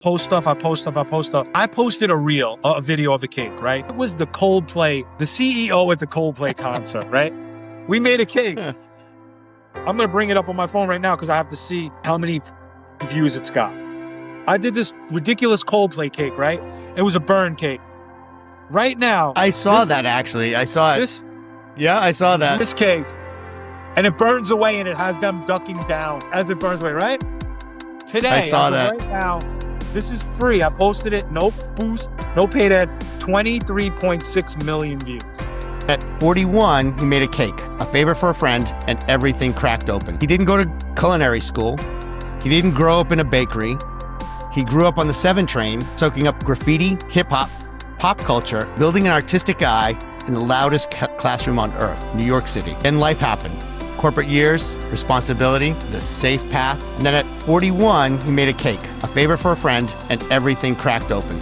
post stuff. I posted a video of a cake, right? It was the CEO at the Coldplay concert, right? We made a cake. I'm going to bring it up on my phone right now because I have to see how many views it's got. I did this ridiculous Coldplay cake, right? It was a burn cake. Right now. I saw that actually. I saw it. I saw that. This cake. And it burns away and it has them ducking down as it burns away, right? Today. I saw that. Right now. This is free. I posted it. No boost. No paid ad. 23.6 million views. At 41, he made a cake, a favor for a friend, and everything cracked open. He didn't go to culinary school. He didn't grow up in a bakery. He grew up on the 7 train, soaking up graffiti, hip-hop, pop culture, building an artistic eye in the loudest classroom on earth, New York City. Then life happened. Corporate years, responsibility, the safe path. And then at 41, he made a cake, a favor for a friend, and everything cracked open.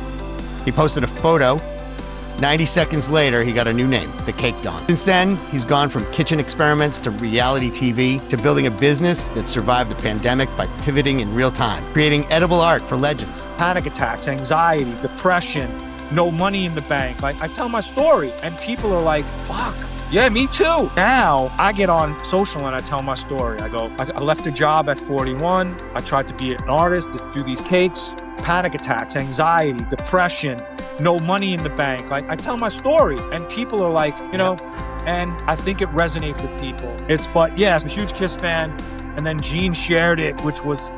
He posted a photo. 90 seconds later, he got a new name, The Cake Don. Since then, he's gone from kitchen experiments to reality TV to building a business that survived the pandemic by pivoting in real time, creating edible art for legends. Panic attacks, anxiety, depression, no money in the bank. Like, I tell my story and people are like, fuck, yeah, me too. Now I get on social and I tell my story. I go, I left a job at 41. I tried to be an artist, to do these cakes, panic attacks, anxiety, depression, no money in the bank. Like, I tell my story and people are like, you know, and I think it resonates with people. I'm a huge Kiss fan. And then Gene shared it, which was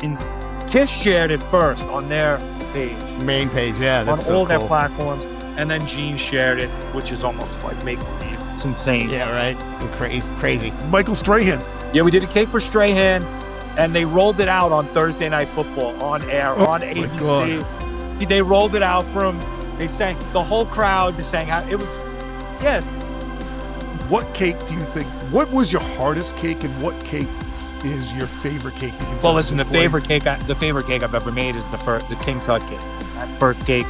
Kiss shared it first on their page. Main page, yeah. That's on all cool. their platforms. And then Gene shared it, which is almost like make-believe. It's insane. Yeah, right. Crazy. Michael Strahan. Yeah, we did a cake for Strahan, and they rolled it out on Thursday Night Football on air, on ABC. They rolled it out for him. They sang, the whole crowd, they sang out. It was, What cake do you think, what was your hardest cake and what cake is your favorite cake that you've done? Well, listen, the favorite cake I've ever made is the King Tut cake. That first cake.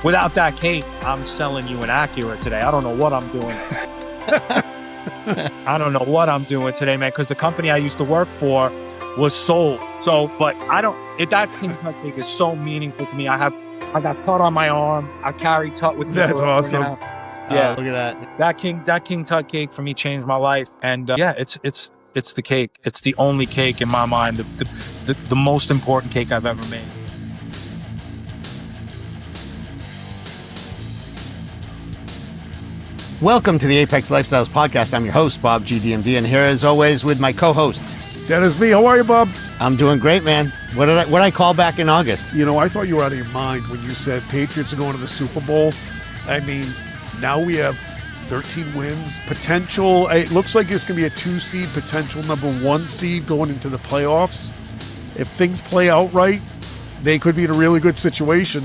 Without that cake, I'm selling you an Acura today. I don't know what I'm doing. I don't know what I'm doing today, man, because the company I used to work for was sold. So, but that King Tut cake is so meaningful to me. I got Tut on my arm. I carry Tut with me. That's awesome. Yeah, look at that. That King Tut cake for me changed my life. And it's the cake. It's the only cake in my mind, the most important cake I've ever made. Welcome to the Apex Lifestyles Podcast. I'm your host, Bob GDMD, and here as always with my co-host, Dennis V. How are you, Bob? I'm doing great, man. What did I call back in August? You know, I thought you were out of your mind when you said Patriots are going to the Super Bowl. I mean, now we have 13 wins. Potential, it looks like it's going to be a 2 seed, potential number 1 seed going into the playoffs. If things play out right, they could be in a really good situation.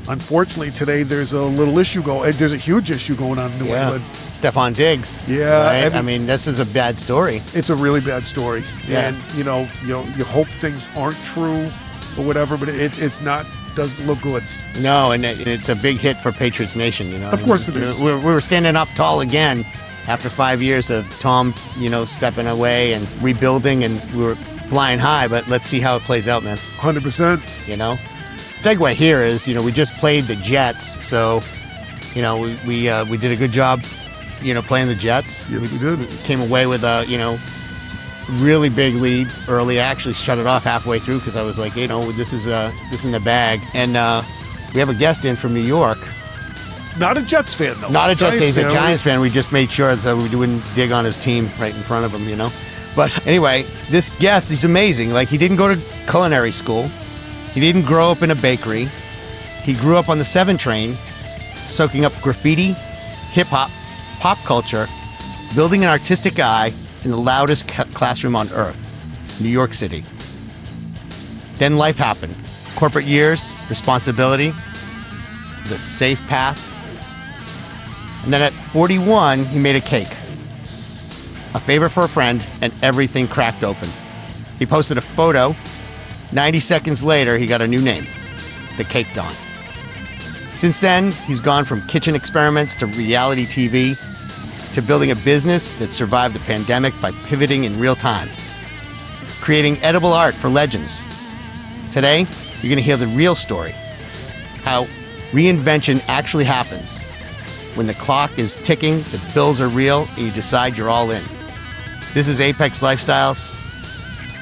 Unfortunately, today there's a little issue there's a huge issue going on in New England. Stephon Diggs. Yeah. Right? I mean, this is a bad story. It's a really bad story. Yeah. And, you hope things aren't true or whatever, but it's not, doesn't look good. No, and it's a big hit for Patriots Nation, you know. Of course it is. We were standing up tall again after 5 years of Tom, stepping away and rebuilding, and we were flying high, but let's see how it plays out, man. 100%. Segue here is, we just played the Jets, so, we did a good job, playing the Jets. Yeah, we did. Came away with a, really big lead early. I actually shut it off halfway through because I was like, this is in the bag. And we have a guest in from New York. Not a Jets fan, though. Not a Jets fan. He's a Giants fan. We just made sure that we wouldn't dig on his team right in front of him, But anyway, this guest, he's amazing. Like, he didn't go to culinary school. He didn't grow up in a bakery. He grew up on the 7 train, soaking up graffiti, hip-hop, pop culture, building an artistic eye in the loudest classroom on earth, New York City. Then life happened. Corporate years, responsibility, the safe path. And then at 41, he made a cake, a favor for a friend, and everything cracked open. He posted a photo. 90 seconds later, he got a new name, The Cake Don. Since then, he's gone from kitchen experiments to reality TV to building a business that survived the pandemic by pivoting in real time, creating edible art for legends. Today, you're going to hear the real story how reinvention actually happens. When the clock is ticking, the bills are real, and you decide you're all in. This is Apex Lifestyles,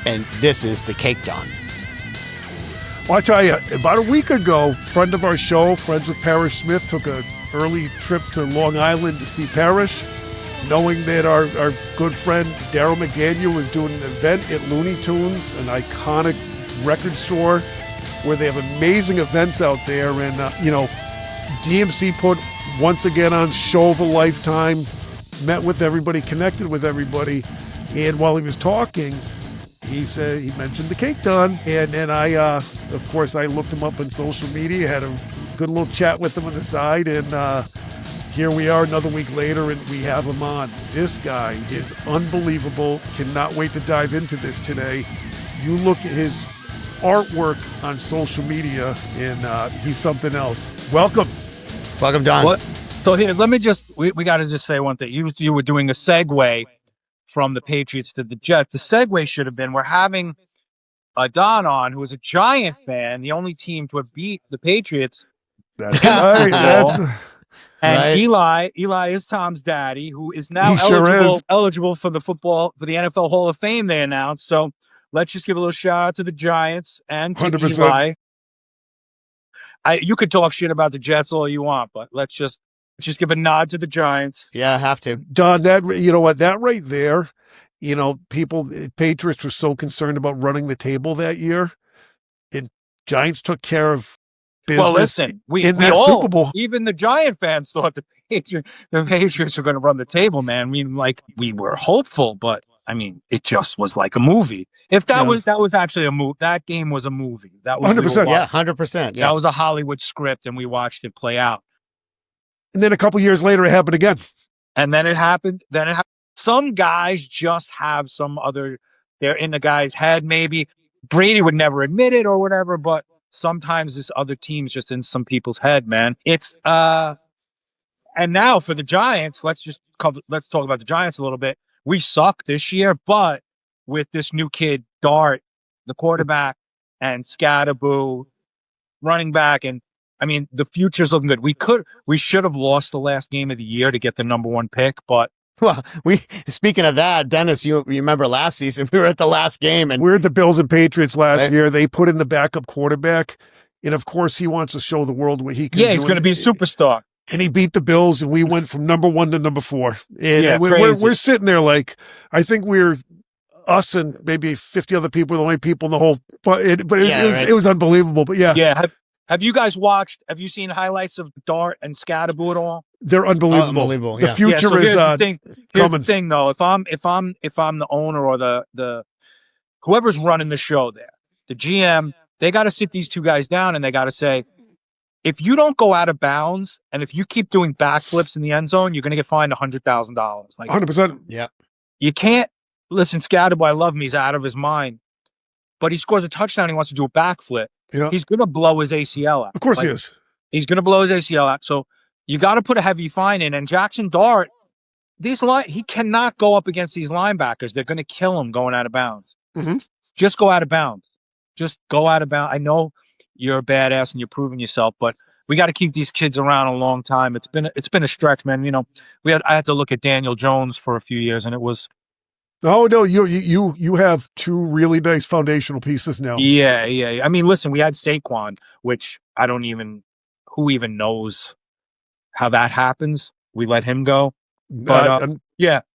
and this is the Cake Don. Well, I tell you, about a week ago, friend of our show, friends with Parrish Smith, took an early trip to Long Island to see Parrish, knowing that our good friend Daryl McDaniel was doing an event at Looney Tunes, an iconic record store where they have amazing events out there. And, DMC put once again on Show of a Lifetime, met with everybody, connected with everybody. And while he was talking, he mentioned the Cake Don. And then I looked him up on social media, had a good little chat with him on the side. And here we are another week later, and we have him on. This guy is unbelievable. Cannot wait to dive into this today. You look at his artwork on social media, and he's something else. Welcome. Welcome, Don. What? So here, let me we got to just say one thing. You were doing a segue from the Patriots to the Jets. The segue should have been, we're having Don on, who is a Giant fan, the only team to have beat the Patriots. That's right. And right. Eli is Tom's daddy, who is now eligible for the NFL Hall of Fame, they announced. So let's just give a little shout out to the Giants and to 100%. Eli. You could talk shit about the Jets all you want, but let's just give a nod to the Giants. Yeah, I have to. Don, that right there, Patriots were so concerned about running the table that year, and Giants took care of business. Well, listen, we all, Super Bowl. Even the Giant fans thought the Patriots were going to run the table, man. I mean, like, we were hopeful, but I mean, it just was like a movie. If that was actually a movie, that game was a movie. That was 100%. Yeah, 100%. Yeah, that was a Hollywood script, and we watched it play out. And then a couple years later, it happened again. And then it happened. Some guys just have they're in the guy's head. Maybe Brady would never admit it or whatever, but sometimes this other team's just in some people's head, man. It's and now for the Giants, let's talk about the Giants a little bit. We suck this year, but with this new kid, Dart, the quarterback, and Scatterboo, running back, and I mean, the future's looking good. We should have lost the last game of the year to get the number 1 pick, but speaking of that, Dennis, you remember last season we were at the last game, and we were at the Bills and Patriots last year. They put in the backup quarterback, and of course, he wants to show the world what he can. Yeah, he's going to be a superstar. And he beat the Bills, and we went from number 1 to number 4. And we're sitting there like, I think we're us and maybe 50 other people, the only people in the whole. It was unbelievable. But yeah. Have you guys have you seen highlights of Dart and Scatterboo at all? They're unbelievable. Unbelievable. The future is coming. Here's the thing, though. If I'm the owner or the whoever's running the show there, the GM, they got to sit these two guys down and they got to say, if you don't go out of bounds and if you keep doing backflips in the end zone, you're going to get fined $100,000. Like 100%. Yeah. You can't listen. Scatterboo, I love him. He's out of his mind, but he scores a touchdown. He wants to do a backflip. He's going to blow his ACL out. Of course he is. He's going to blow his ACL out. So you got to put a heavy fine in. And Jackson Dart, he cannot go up against these linebackers. They're going to kill him going out of bounds. Mm-hmm. Just go out of bounds. Just go out of bounds. I know you're a badass and you're proving yourself, but we got to keep these kids around a long time. It's been a stretch, man. I had to look at Daniel Jones for a few years, and it was. Oh no, you have 2 really nice foundational pieces now. Yeah. I mean, listen, we had Saquon, which who even knows how that happens. We let him go, but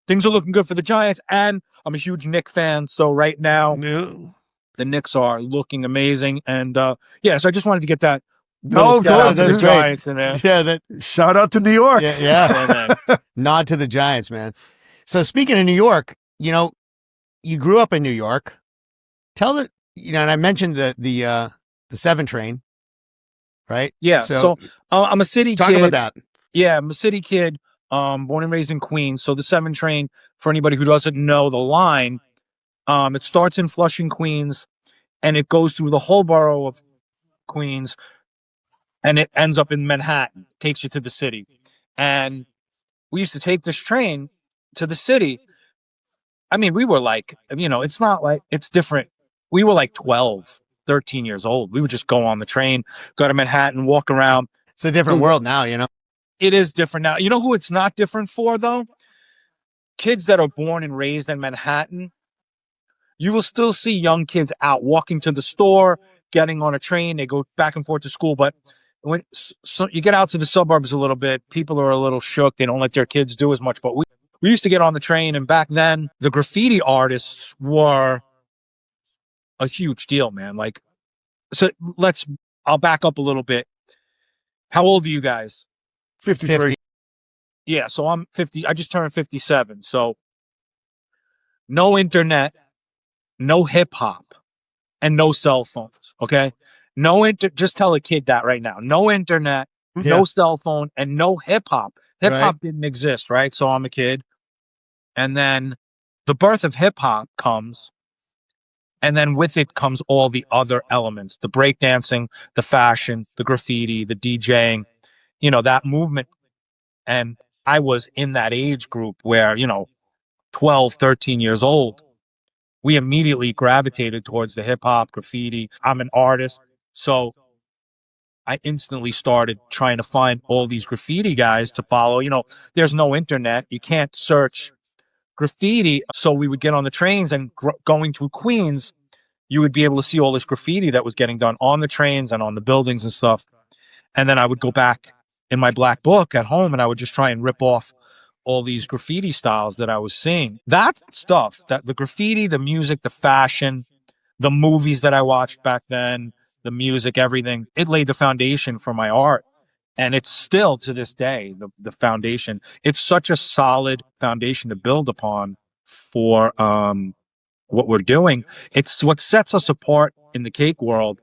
things are looking good for the Giants, and I'm a huge Knicks fan. So right now, the Knicks are looking amazing, and so I just wanted to get that. That's great. Giants in there. Yeah, shout out to New York. Yeah. Nod to the Giants, man. So speaking of New York. You grew up in New York. And I mentioned the 7 train, right? Yeah. So I'm a city kid. Talk about that. Yeah, I'm a city kid, born and raised in Queens. So the 7 train, for anybody who doesn't know the line, it starts in Flushing, Queens, and it goes through the whole borough of Queens, and it ends up in Manhattan, takes you to the city. And we used to take this train to the city. I mean, we were like, it's not like it's different. We were like 12, 13 years old. We would just go on the train, go to Manhattan, walk around. It's a different world now, you know? It is different now. You know who it's not different for, though? Kids that are born and raised in Manhattan. You will still see young kids out walking to the store, getting on a train. They go back and forth to school. But when you get out to the suburbs a little bit, people are a little shook. They don't let their kids do as much. But we used to get on the train, and back then, the graffiti artists were a huge deal, man. Like, so I'll back up a little bit. How old are you guys? 53. 50. Yeah, so I'm 50. I just turned 57. So no internet, no hip hop, and no cell phones. Okay. Just tell a kid that right now. No internet, no cell phone, and no hip hop. Hip hop didn't exist, right? So I'm a kid. And then the birth of hip hop comes. And then with it comes all the other elements, the breakdancing, the fashion, the graffiti, the DJing, that movement. And I was in that age group where, 12, 13 years old, we immediately gravitated towards the hip hop, graffiti. I'm an artist. So I instantly started trying to find all these graffiti guys to follow. There's no internet. You can't search graffiti. So we would get on the trains and going through Queens, you would be able to see all this graffiti that was getting done on the trains and on the buildings and stuff. And then I would go back in my black book at home and I would just try and rip off all these graffiti styles that I was seeing. That stuff, that the graffiti, the music, the fashion, the movies that I watched back then, the music, everything, it laid the foundation for my art. And it's still to this day, the foundation. It's such a solid foundation to build upon for what we're doing. It's what sets us apart in the cake world.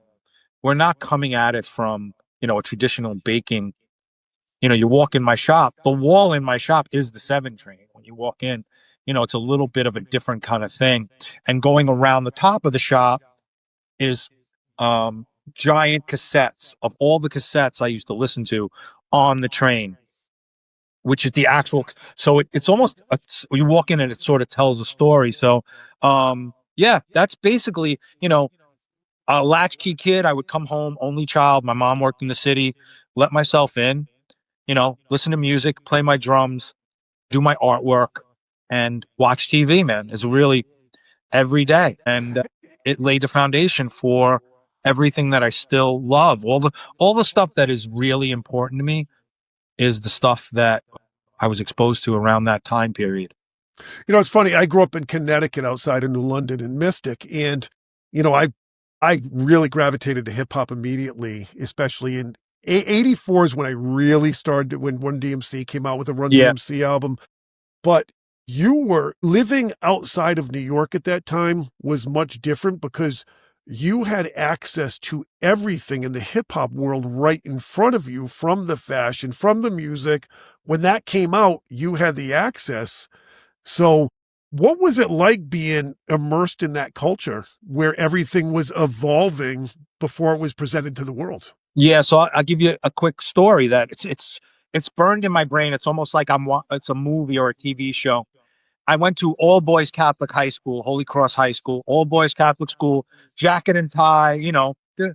We're not coming at it from, a traditional baking. You walk in my shop, the wall in my shop is the 7 train. When you walk in, it's a little bit of a different kind of thing. And going around the top of the shop is giant cassettes of all the cassettes I used to listen to on the train, which is the actual. So it's almost, you walk in and it sort of tells a story. So, yeah, that's basically, a latchkey kid. I would come home, only child. My mom worked in the city, let myself in, listen to music, play my drums, do my artwork, and watch TV, man. It's really every day. And it laid the foundation for everything that I still love. All the stuff that is really important to me is the stuff that I was exposed to around that time period. It's funny. I grew up in Connecticut outside of New London in Mystic. And, I really gravitated to hip hop immediately, especially in 84 is when I really started, when Run DMC came out with a Run DMC album. But you were living outside of New York at that time was much different because you had access to everything in the hip hop world right in front of you, from the fashion, from the music. When that came out, you had the access. So what was it like being immersed in that culture where everything was evolving before it was presented to the world? Yeah, so I'll give you a quick story that it's burned in my brain. It's almost like it's a movie or a TV show. I went to all boys Catholic high school, Holy Cross High School, all boys Catholic school, jacket and tie, the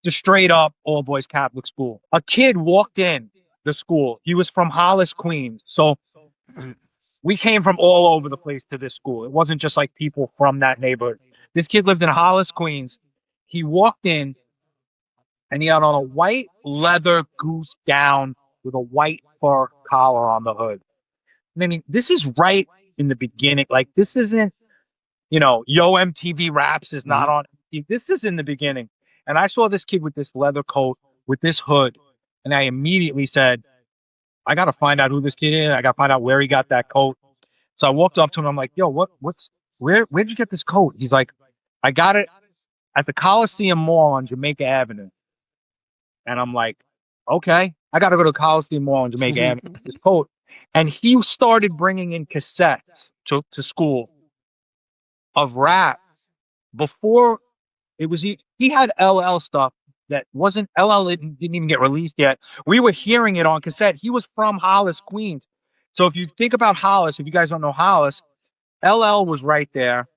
straight up all boys Catholic school. A kid walked in the school. He was from Hollis, Queens. So we came from all over the place to this school. It wasn't just like people from that neighborhood. This kid lived in Hollis, Queens. He walked in and he had on a white leather goose gown with a white fur collar on the hood. I mean, this is right in the beginning. Like, this isn't, Yo MTV Raps is not on. This is in the beginning. And I saw this kid with this leather coat, with this hood. And I immediately said, I got to find out who this kid is. I got to find out where he got that coat. So I walked up to him. I'm like, yo, where'd you get this coat? He's like, I got it at the Coliseum Mall on Jamaica Avenue. And I'm like, okay, I got to go to the Coliseum Mall on Jamaica Avenue with this coat. And he started bringing in cassettes to school of rap before it was, he had LL stuff that wasn't, LL didn't even get released yet. We were hearing it on cassette. He was from Hollis, Queens. So if you think about Hollis, if you guys don't know Hollis, LL was right there.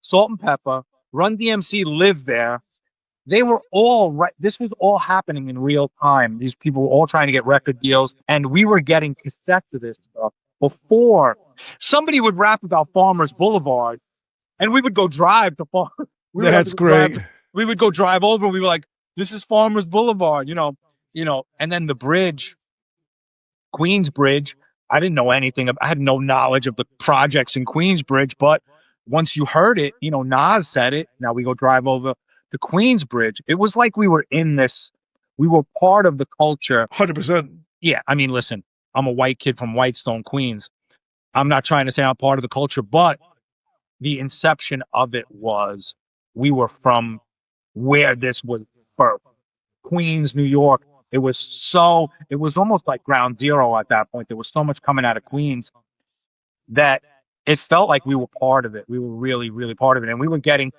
Salt and Pepper, Run DMC lived there. They were all right. This was all happening in real time. These people were all trying to get record deals, and we were getting cassettes of this stuff before somebody would rap about Farmers Boulevard, and we would go drive to Farm. We would have to That's go drive. great. We would go drive over, and we were like, "This is Farmers Boulevard," And then the bridge, Queensbridge. I didn't know anything. I had no knowledge of the projects in Queensbridge, but once you heard it, Nas said it. Now we go drive over to Queensbridge. It was like we were in this. We were part of the culture. 100%. Yeah, I mean, listen, I'm a white kid from Whitestone, Queens. I'm not trying to say I'm part of the culture, but the inception of it was we were from where this was birthed. Queens, New York. It was almost like ground zero at that point. There was so much coming out of Queens that it felt like we were part of it. We were really, really part of it. And we were getting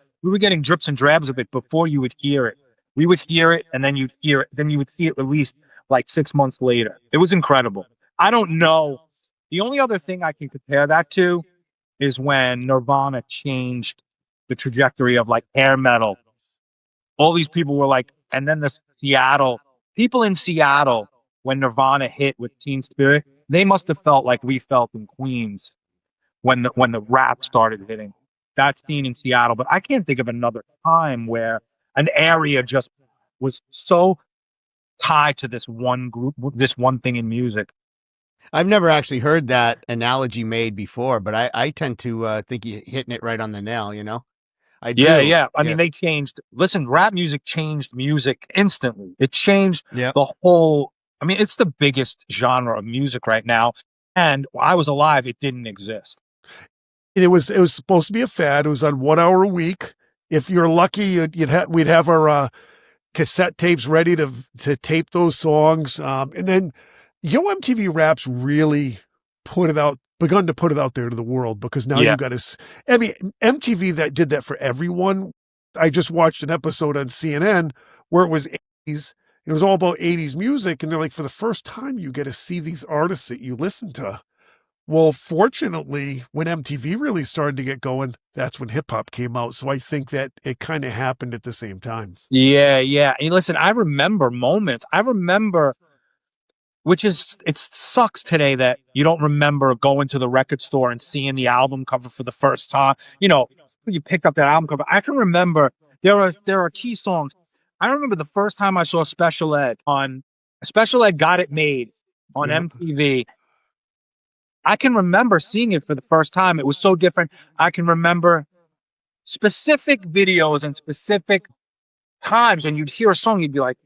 drips and drabs of it before you would hear it. We would hear it, and then you'd hear it, then you would see it released like 6 months later. It was incredible. I don't know. The only other thing I can compare that to is when Nirvana changed the trajectory of like hair metal. All these people were like, and then the people in Seattle, when Nirvana hit with Teen Spirit, they must have felt like we felt in Queens when the rap started hitting. That scene in Seattle. But I can't think of another time where an area just was so tied to this one group, this one thing in music. I've never actually heard that analogy made before, but I tend to think you're hitting it right on the nail, I do. Yeah. I mean, they changed. Listen, rap music changed music instantly. It changed the whole. I mean, it's the biggest genre of music right now. And while I was alive, it didn't exist. It was supposed to be a fad. It was on 1 hour a week. If you're lucky, we'd have our cassette tapes ready to tape those songs. And then Yo MTV Raps really begun to put it out there to the world, because now you got to, I mean, MTV that did that for everyone. I just watched an episode on CNN where it was 80s. It was all about 80s music. And they're like, for the first time, you get to see these artists that you listen to. Well, fortunately, when MTV really started to get going, that's when hip hop came out. So I think that it kind of happened at the same time. Yeah. And listen, I remember moments. It sucks today that you don't remember going to the record store and seeing the album cover for the first time. You picked up that album cover. I can remember there are key songs. I remember the first time I saw Special Ed Got It Made on MTV. I can remember seeing it for the first time. It was so different. I can remember specific videos and specific times when you'd hear a song, you'd be like,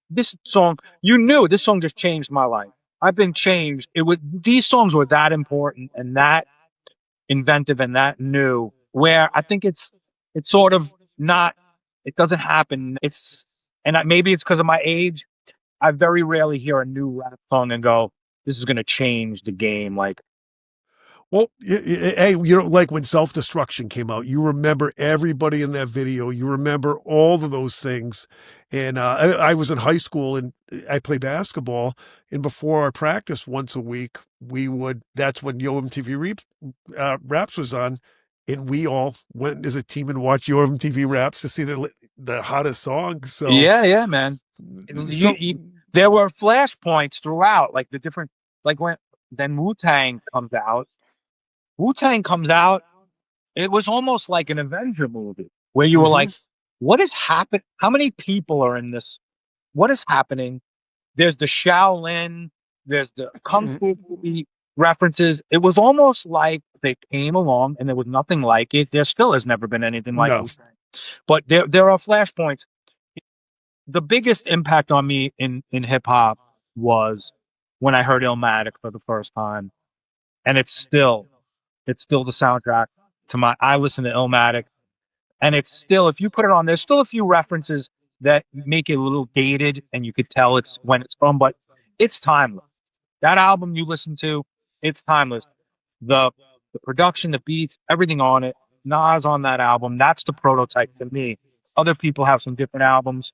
this song, you knew this song just changed my life. I've been changed. These songs were that important and that inventive and that new, where I think it's sort of not, it doesn't happen. Maybe it's because of my age. I very rarely hear a new rap song and go, this is going to change the game. Like, well, hey, like when Self-Destruction came out, you remember everybody in that video. You remember all of those things. And I was in high school and I played basketball. And before our practice once a week, that's when Yo MTV Raps was on. And we all went as a team and watched Yo MTV Raps to see the hottest songs. So yeah, man. There were flashpoints throughout, like the different, like then Wu-Tang comes out. It was almost like an Avenger movie where you were like, what is happening? How many people are in this? What is happening? There's the Shaolin, there's the Kung Fu movie references. It was almost like they came along and there was nothing like it. There still has never been anything like it. But there are flashpoints. The biggest impact on me in hip hop was when I heard Illmatic for the first time. And it's still the soundtrack to I listen to Illmatic, and it's still, if you put it on, there's still a few references that make it a little dated, and you could tell it's when it's from, but it's timeless. That album you listen to, it's timeless. The production, the beats, everything on it. Nas on that album, that's the prototype to me. Other people have some different albums.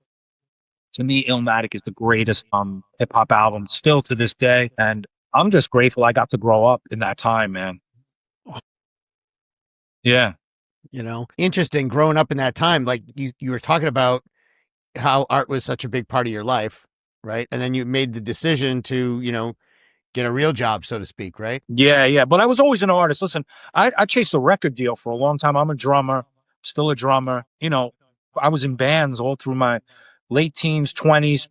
To me, Illmatic is the greatest hip hop album still to this day, and I'm just grateful I got to grow up in that time, man. Yeah. you know? Interesting growing up in that time. Like you were talking about how art was such a big part of your life, right? And then you made the decision to, you know, get a real job, so to speak, right? Yeah. But I was always an artist. Listen, I chased a record deal for a long time. I'm a drummer, still a drummer. You know, I was in bands all through my late teens, 20s,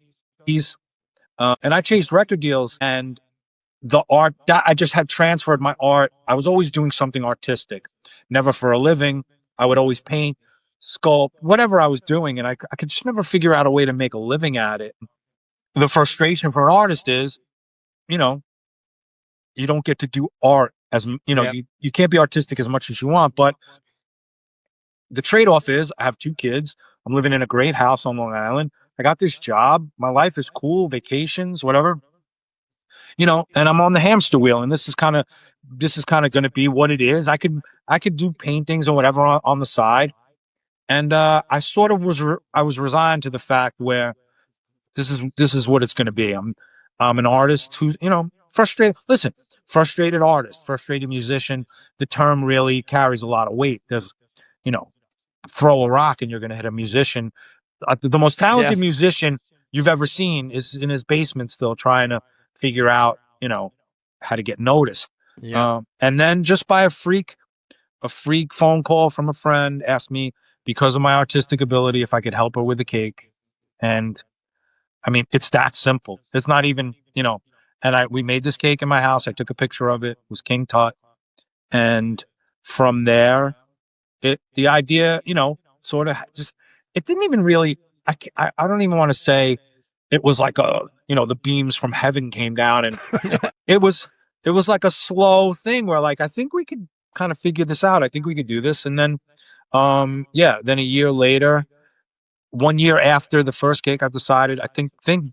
and I chased record deals, and the art that I just had transferred my art. I was always doing something artistic, never for a living. I would always paint, sculpt, whatever I was doing, and I could just never figure out a way to make a living at it. The frustration for an artist is, you know, you don't get to do art as you know, Yep. you can't be artistic as much as you want. But the trade-off is I have 2 kids. I'm living in a great house on Long Island. I got this job. My life is cool, vacations, whatever. You know, and I'm on the hamster wheel, and this is kind of going to be what it is. I could do paintings or whatever on the side, and I sort of I was resigned to the fact where this is what it's going to be. I'm an artist who's, you know, frustrated. Listen, frustrated artist, frustrated musician. The term really carries a lot of weight. There's, you know, throw a rock and you're going to hit a musician. The most talented musician you've ever seen is in his basement still trying to figure out, you know, how to get noticed. Yeah. And then just by a freak phone call from a friend asked me, because of my artistic ability, if I could help her with the cake. And I mean, it's that simple. It's not even, you know, and we made this cake in my house. I took a picture of it. It was King Tut. And from there, the idea, you know, sort of just, it didn't even really, I don't even want to say it was like you know, the beams from heaven came down, and it was like a slow thing where like, I think we could kind of figure this out. I think we could do this. And then, then a year later, 1 year after the first cake, I've decided, I think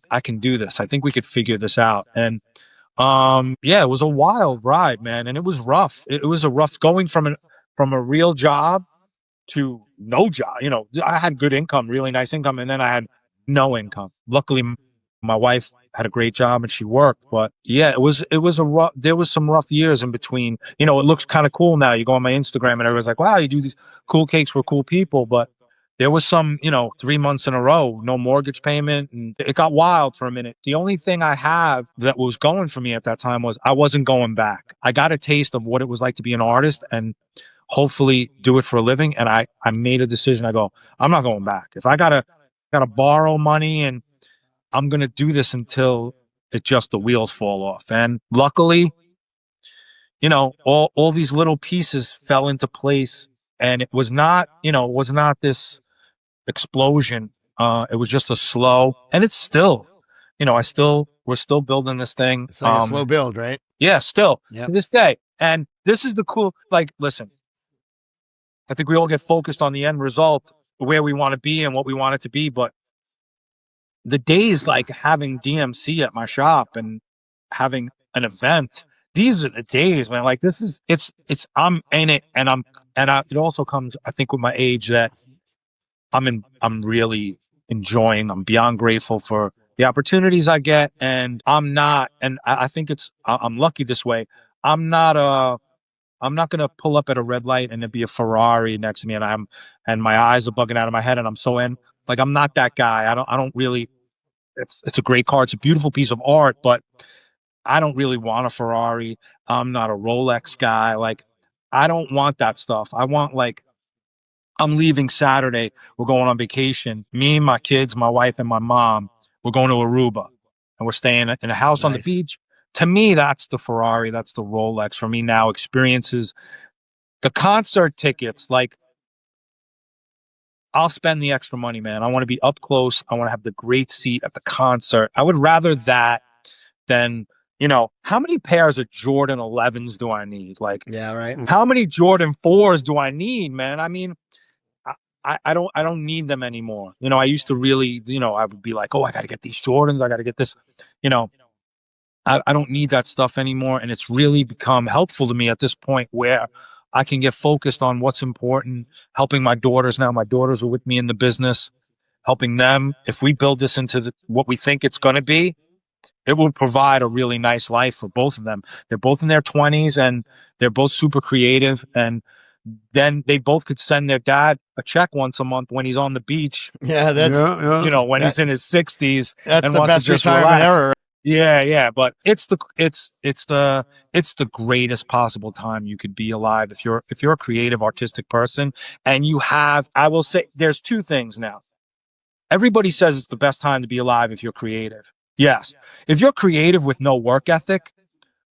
I can do this. I think we could figure this out. And, it was a wild ride, man. And it was rough. It was a rough going from a real job to no job. You know, I had good income, really nice income, and then I had no income. Luckily, my wife had a great job and she worked. But yeah, it was a rough. There was some rough years in between. You know, it looks kind of cool now. You go on my Instagram and everyone's like, "Wow, you do these cool cakes for cool people." But there was some, you know, 3 months in a row, no mortgage payment, and it got wild for a minute. The only thing I have that was going for me at that time was I wasn't going back. I got a taste of what it was like to be an artist and hopefully do it for a living. And I made a decision. I go, I'm not going back. If I gotta borrow money, and I'm gonna do this until the wheels fall off. And luckily, you know, all these little pieces fell into place, and it was not, you know, this explosion. It was just a slow, and it's still, you know, we're still building this thing. It's like a slow build, right? Yeah, still Yep. to this day. And this is the cool, like, listen, I think we all get focused on the end result, where we want to be and what we want it to be. But the days like having DMC at my shop and having an event, these are the days, man. Like it's I'm in it, and it also comes, I think, with my age that I'm really enjoying. I'm beyond grateful for the opportunities I get, and I think I'm lucky this way. I'm not gonna pull up at a red light and there'd be a Ferrari next to me, and my eyes are bugging out of my head, and I'm so in. Like, I'm not that guy. I don't really. It's a great car. It's a beautiful piece of art, but I don't really want a Ferrari. I'm not a Rolex guy. Like, I don't want that stuff. I want, like, I'm leaving Saturday. We're going on vacation. Me, my kids, my wife, and my mom. We're going to Aruba, and we're staying in a house on the Nice. beach. To me, that's the Ferrari. That's the Rolex. For me now, experiences, the concert tickets, like, I'll spend the extra money, man. I want to be up close. I want to have the great seat at the concert. I would rather that than, you know, how many pairs of Jordan 11s do I need? Like, Yeah, right. how many Jordan 4s do I need, man? I mean, I don't need them anymore. You know, I used to really, you know, I would be like, oh, I got to get these Jordans. I got to get this, you know. I don't need that stuff anymore. And it's really become helpful to me at this point where I can get focused on what's important, helping my daughters now. My daughters are with me in the business, helping them. If we build this into what we think it's going to be, it will provide a really nice life for both of them. They're both in their 20s, and they're both super creative. And then they both could send their dad a check once a month when he's on the beach, Yeah, that's yeah. when he's in his 60s that's and the wants to best just retirement relax. ever. Yeah. But it's the greatest possible time you could be alive if you're a creative, artistic person. And I will say there's two things now. Everybody says it's the best time to be alive if you're creative. Yes. If you're creative with no work ethic,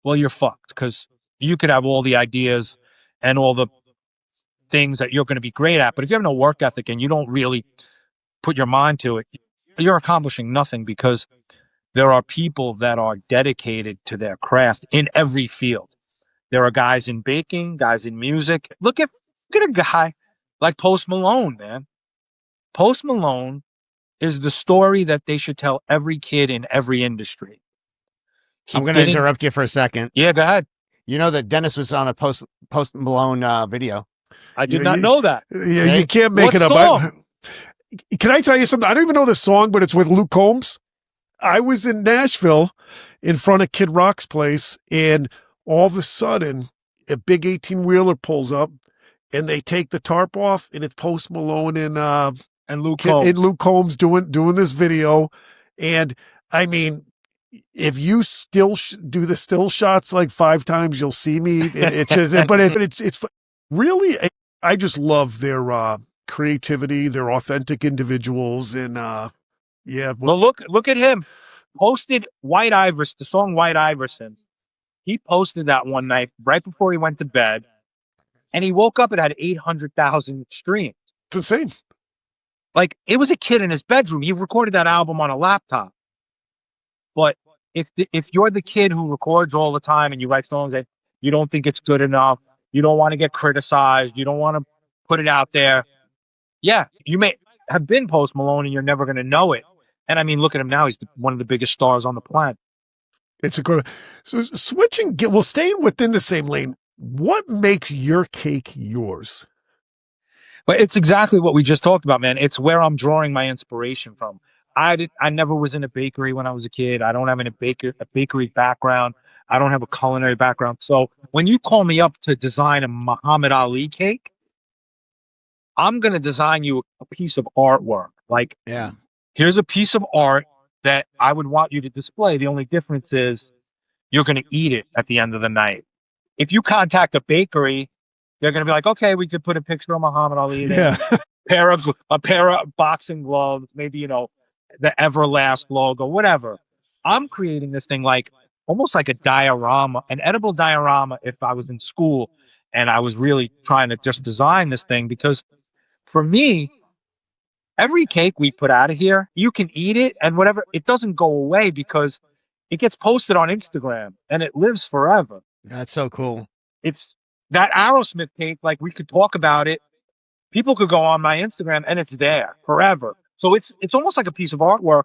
well, you're fucked, because you could have all the ideas and all the things that you're going to be great at. But if you have no work ethic and you don't really put your mind to it, you're accomplishing nothing, because there are people that are dedicated to their craft in every field. There are guys in baking, guys in music. Look at a guy like Post Malone, man. Post Malone is the story that they should tell every kid in every industry. I'm going to interrupt you for a second. Yeah, go ahead. You know that Dennis was on a Post Malone video. I did not know that. Yeah, you can't make it up. Can I tell you something? I don't even know the song, but it's with Luke Combs. I was in Nashville in front of Kid Rock's place, and all of a sudden, a big 18-wheeler pulls up, and they take the tarp off, and it's Post Malone and Luke Combs doing this video. And I mean, if you still do the still shots like 5 times, you'll see me. It's just, but it's really, I just love their creativity. They're authentic individuals, and yeah. Well, look at him. Posted White Iverson, the song White Iverson. He posted that one night right before he went to bed, and he woke up. It had 800,000 streams. It's insane. Like, it was a kid in his bedroom. He recorded that album on a laptop. But if you're the kid who records all the time and you write songs that you don't think it's good enough, you don't want to get criticized, you don't want to put it out there, yeah, you may have been Post Malone and you're never going to know it. And I mean, look at him now. He's one of the biggest stars on the planet. It's incredible. So staying within the same lane, what makes your cake yours? But it's exactly what we just talked about, man. It's where I'm drawing my inspiration from. I never was in a bakery when I was a kid. I don't have a bakery background. I don't have a culinary background. So when you call me up to design a Muhammad Ali cake, I'm going to design you a piece of artwork. Like, yeah, here's a piece of art that I would want you to display. The only difference is you're going to eat it at the end of the night. If you contact a bakery, they're going to be like, okay, we could put a picture of Muhammad Ali there. Yeah. a pair of boxing gloves, maybe, the Everlast logo, whatever. I'm creating this thing like almost like a diorama, an edible diorama if I was in school and I was really trying to just design this thing, because for me, every cake we put out of here, you can eat it and whatever, it doesn't go away because it gets posted on Instagram and it lives forever. That's so cool. It's that Aerosmith cake, like, we could talk about it. People could go on my Instagram and it's there forever. So it's almost like a piece of artwork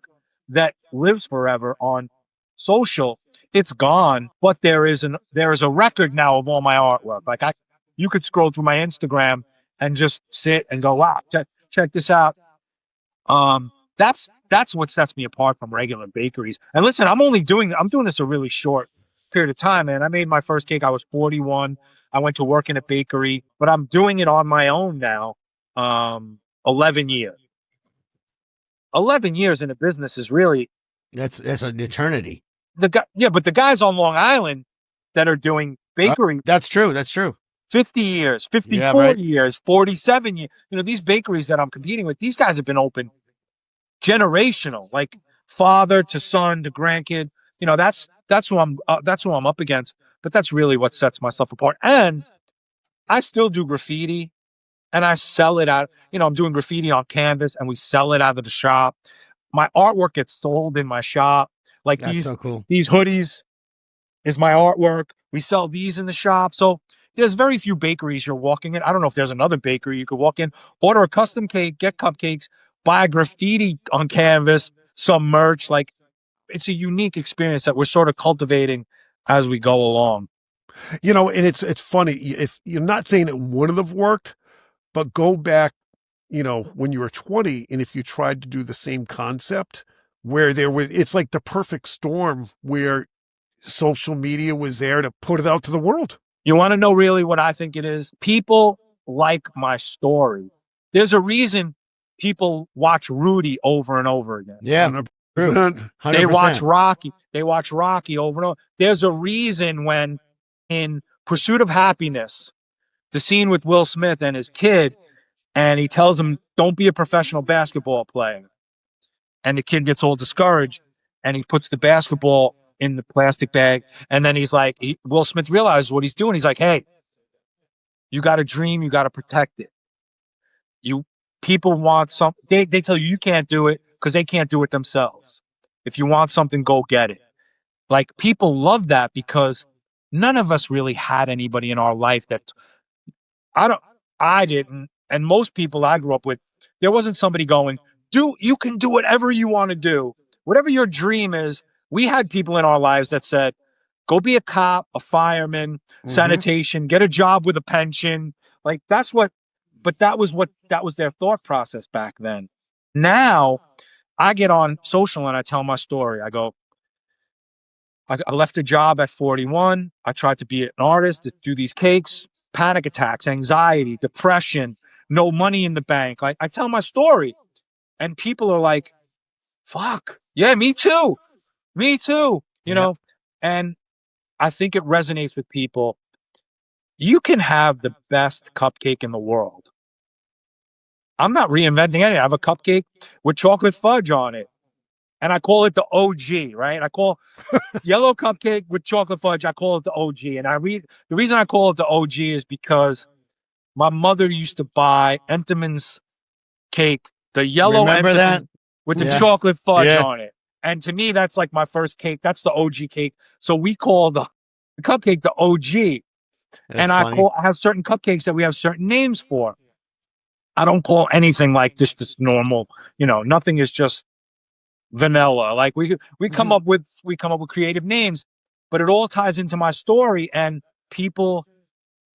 that lives forever on social. It's gone, but there is a record now of all my artwork. Like, you could scroll through my Instagram and just sit and go, wow, check this out. That's what sets me apart from regular bakeries. And listen, I'm doing this a really short period of time, man. I made my first cake. I was 41. I went to work in a bakery, but I'm doing it on my own now. 11 years. 11 years in a business is really, that's an eternity. but the guys on Long Island that are doing bakery, that's true. 50 years, 54 years, 47 years. These bakeries that I'm competing with, these guys have been open generational, like father to son to grandkid. That's who I'm up against. But that's really what sets myself apart. And I still do graffiti, and I sell it out. I'm doing graffiti on canvas, and we sell it out of the shop. My artwork gets sold in my shop. Like, that's so cool. These hoodies is my artwork. We sell these in the shop. So there's very few bakeries you're walking in. I don't know if there's another bakery you could walk in, order a custom cake, get cupcakes, buy graffiti on canvas, some merch. Like, it's a unique experience that we're sort of cultivating as we go along. And it's funny, if you're not saying it wouldn't have worked, but go back, when you were 20, and if you tried to do the same concept where it's like the perfect storm where social media was there to put it out to the world. You want to know really what I think it is? People like my story. There's a reason people watch Rudy over and over again. Yeah, 100%. They watch 100%. Rocky. They watch Rocky over and over. There's a reason when in Pursuit of Happiness, the scene with Will Smith and his kid, and he tells him, don't be a professional basketball player. And the kid gets all discouraged and he puts the basketball in the plastic bag. And then he's like, Will Smith realizes what he's doing. He's like, hey, you got a dream. You got to protect it. People want something. They tell you can't do it because they can't do it themselves. If you want something, go get it. Like, people love that because none of us really had anybody in our life that I didn't. And most people I grew up with, there wasn't somebody going, you can do whatever you want to do. Whatever your dream is. We had people in our lives that said, go be a cop, a fireman, sanitation, get a job with a pension. Like, that was their thought process back then. Now I get on social and I tell my story. I go, I left a job at 41. I tried to be an artist, to do these cakes, panic attacks, anxiety, depression, no money in the bank. I tell my story and people are like, fuck. Yeah, me too. Me too. You know, and I think it resonates with people. You can have the best cupcake in the world. I'm not reinventing anything. I have a cupcake with chocolate fudge on it. And I call it the OG, right? I call yellow cupcake with chocolate fudge. I call it the OG. And the reason I call it the OG is because my mother used to buy Entenmann's cake, the yellow Remember Entenmann that? with the Yeah. chocolate fudge Yeah. on it. And to me, that's like my first cake. That's the OG cake. So we call the cupcake the OG. That's and funny. I have certain cupcakes that we have certain names for. I don't call anything like this normal. You know, nothing is just vanilla. Like we come up with creative names, but it all ties into my story, and people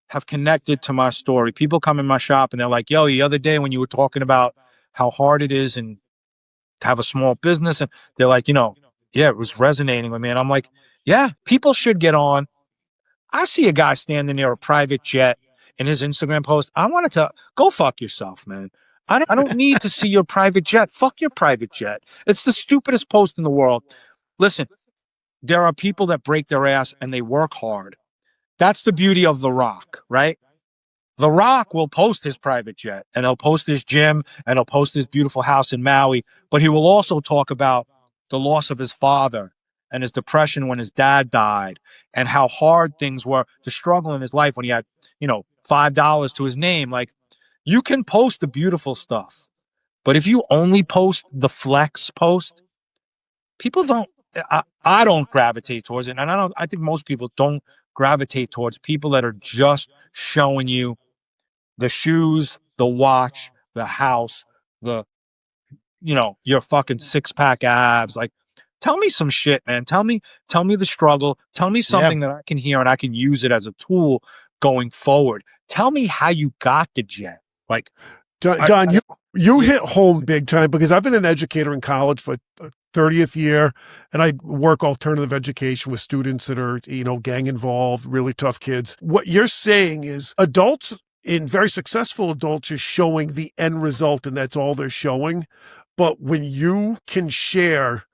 have connected to my story. People come in my shop and they're like, yo, the other day when you were talking about how hard it is and to have a small business, and they're like, yeah, it was resonating with me. And I'm like, yeah, people should get on. I see a guy standing near a private jet in his Instagram post. I wanted to go fuck yourself, man. I don't need to see your private jet. Fuck your private jet. It's the stupidest post in the world. Listen, there are people that break their ass and they work hard. That's the beauty of The Rock, right? The Rock will post his private jet and he'll post his gym and he'll post his beautiful house in Maui, but he will also talk about the loss of his father and his depression when his dad died and how hard things were, the struggle in his life when he had, $5 to his name. Like, you can post the beautiful stuff, but if you only post the flex post, people don't, I don't gravitate towards it. And I think most people don't gravitate towards people that are just showing you the shoes, the watch, the house, your fucking 6-pack abs. Like, tell me some shit, man. Tell me the struggle. Tell me something that I can hear and I can use it as a tool going forward. Tell me how you got the jet. Like, Don, you hit home big time, because I've been an educator in college for 30th year, and I work alternative education with students that are, gang involved, really tough kids. What you're saying is adults, in very successful adults, are showing the end result, and that's all they're showing. But when you can share,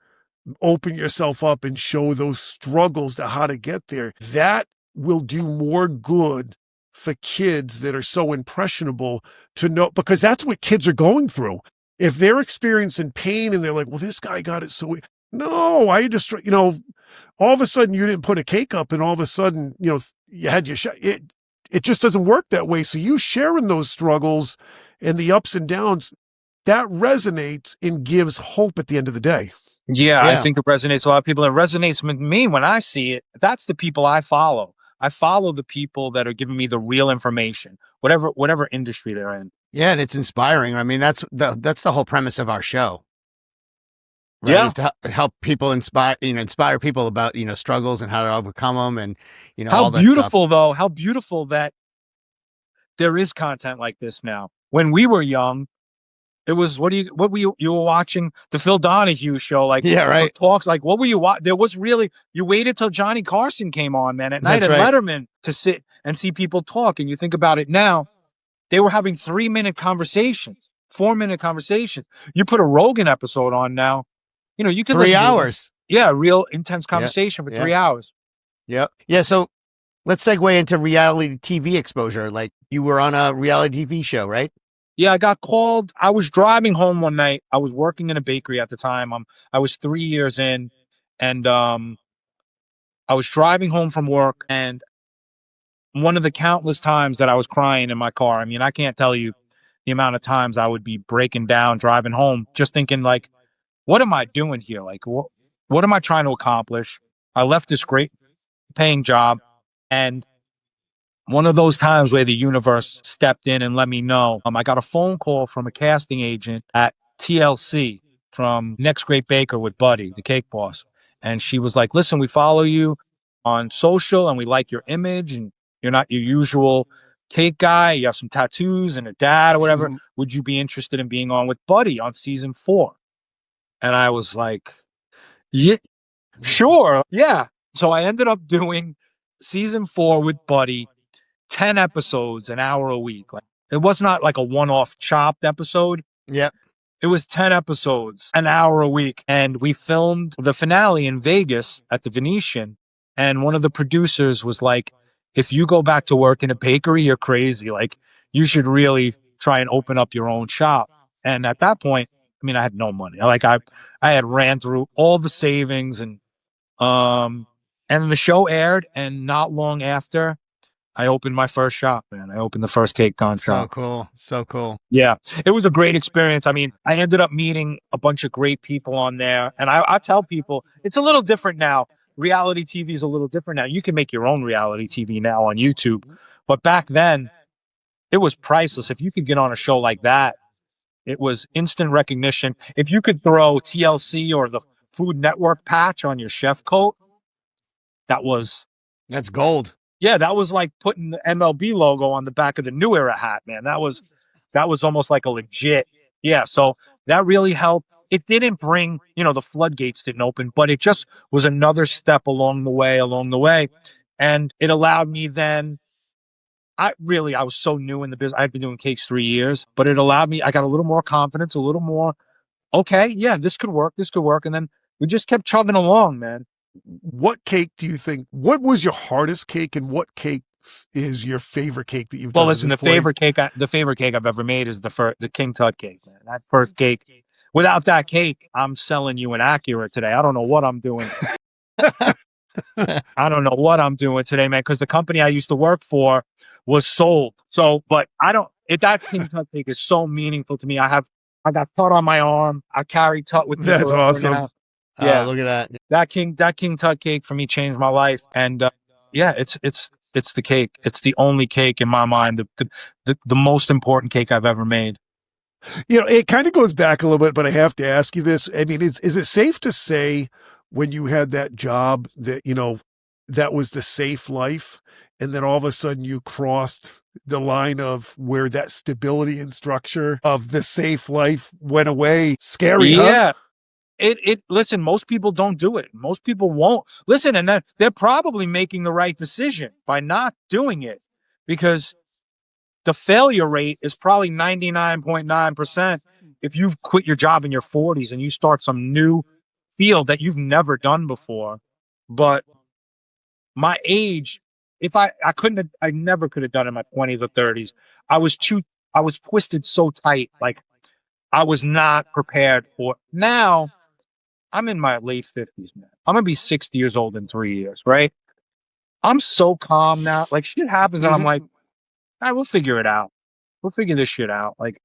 open yourself up and show those struggles to how to get there, that will do more good for kids that are so impressionable to know, because that's what kids are going through. If they're experiencing pain and they're like, well, this guy got it so, no, I just, all of a sudden you didn't put a cake up and all of a sudden, you had your shot. It just doesn't work that way. So you sharing those struggles and the ups and downs, that resonates and gives hope at the end of the day. Yeah, I think it resonates with a lot of people. It resonates with me when I see it. That's the people I follow. I follow the people that are giving me the real information, whatever industry they're in. Yeah, and it's inspiring. I mean, that's the whole premise of our show. Right? Yeah, is to help people inspire people about struggles and how to overcome them, and how all that beautiful stuff. though, how beautiful that there is content like this now. When we were young, it was you were watching the Phil Donahue show, like talks, like what were you watching? There was really, you waited till Johnny Carson came on, man, at night at Letterman to sit and see people talk. And you think about it now, They were having 3-minute conversations, 4-minute conversations. You put a Rogan episode on now, you could 3 listen to hours. yeah, real intense Yeah, conversation for yeah. 3 hours. Yep. Yeah. So let's segue into reality TV exposure. Like you were on a reality TV show, right? Yeah, I got called. I was driving home one night. I was working in a bakery at the time. I was 3 years in, and I was driving home from work, and one of the countless times that I was crying in my car. I mean, I can't tell you the amount of times I would be breaking down driving home, just thinking like, what am I doing here? Like, what am I trying to accomplish? I left this great paying job, and one of those times where the universe stepped in and let me know. I got a phone call from a casting agent at TLC from Next Great Baker with Buddy, the cake boss. And she was like, listen, we follow you on social and we like your image and you're not your usual cake guy. You have some tattoos and a dad or whatever. Would you be interested in being on with Buddy on season 4? And I was like, yeah, sure. Yeah. So I ended up doing season 4 with Buddy. 10 episodes, an hour a week. Like it was not like a one-off chopped episode. Yep. It was 10 episodes, an hour a week. And we filmed the finale in Vegas at the Venetian. And one of the producers was like, if you go back to work in a bakery, you're crazy. Like you should really try and open up your own shop. And at that point, I mean, I had no money. Like I had ran through all the savings and the show aired. And not long after, I opened my first shop, man. I opened the first cake con shop. So cool. So cool. Yeah. It was a great experience. I mean, I ended up meeting a bunch of great people on there. And I tell people it's a little different now. Reality TV is a little different now. You can make your own reality TV now on YouTube. But back then, it was priceless. If you could get on a show like that, it was instant recognition. If you could throw TLC or the Food Network patch on your chef coat, that's gold. Yeah, that was like putting the MLB logo on the back of the New Era hat, man. That was almost like a legit. Yeah, so that really helped. It didn't bring, the floodgates didn't open, but it just was another step along the way. And it allowed me then, I was so new in the business. I've been doing cakes 3 years, but it allowed me, I got a little more confidence, a little more, okay, yeah, this could work. And then we just kept chugging along, man. What cake do you think, what was your hardest cake and what cake is your favorite cake that you've done? Well, listen, the favorite cake I've ever made is the King Tut cake, man. That first cake. Without that cake, I'm selling you an Acura today. I don't know what I'm doing. I don't know what I'm doing today, man, because the company I used to work for was sold. So, but that King Tut cake is so meaningful to me. I got Tut on my arm. I carry Tut with me. That's awesome. Yeah, look at that. That King Tut cake for me changed my life. And it's the cake. It's the only cake in my mind, the most important cake I've ever made. It kind of goes back a little bit, but I have to ask you this. I mean, is it safe to say when you had that job that, that was the safe life, and then all of a sudden you crossed the line of where that stability and structure of the safe life went away? Scary, yeah. Huh? Listen, most people don't do it. Most people won't listen. And they're probably making the right decision by not doing it, because the failure rate is probably 99.9%. If you've quit your job in your 40s and you start some new field that you've never done before. But my age, I never could have done it in my 20s or 30s. I was twisted so tight. Like I was not prepared for. Now I'm in my late 50s, man. I'm going to be 60 years old in 3 years, right? I'm so calm now. Like shit happens and I'm like, all right, we'll figure it out. We'll figure this shit out. Like,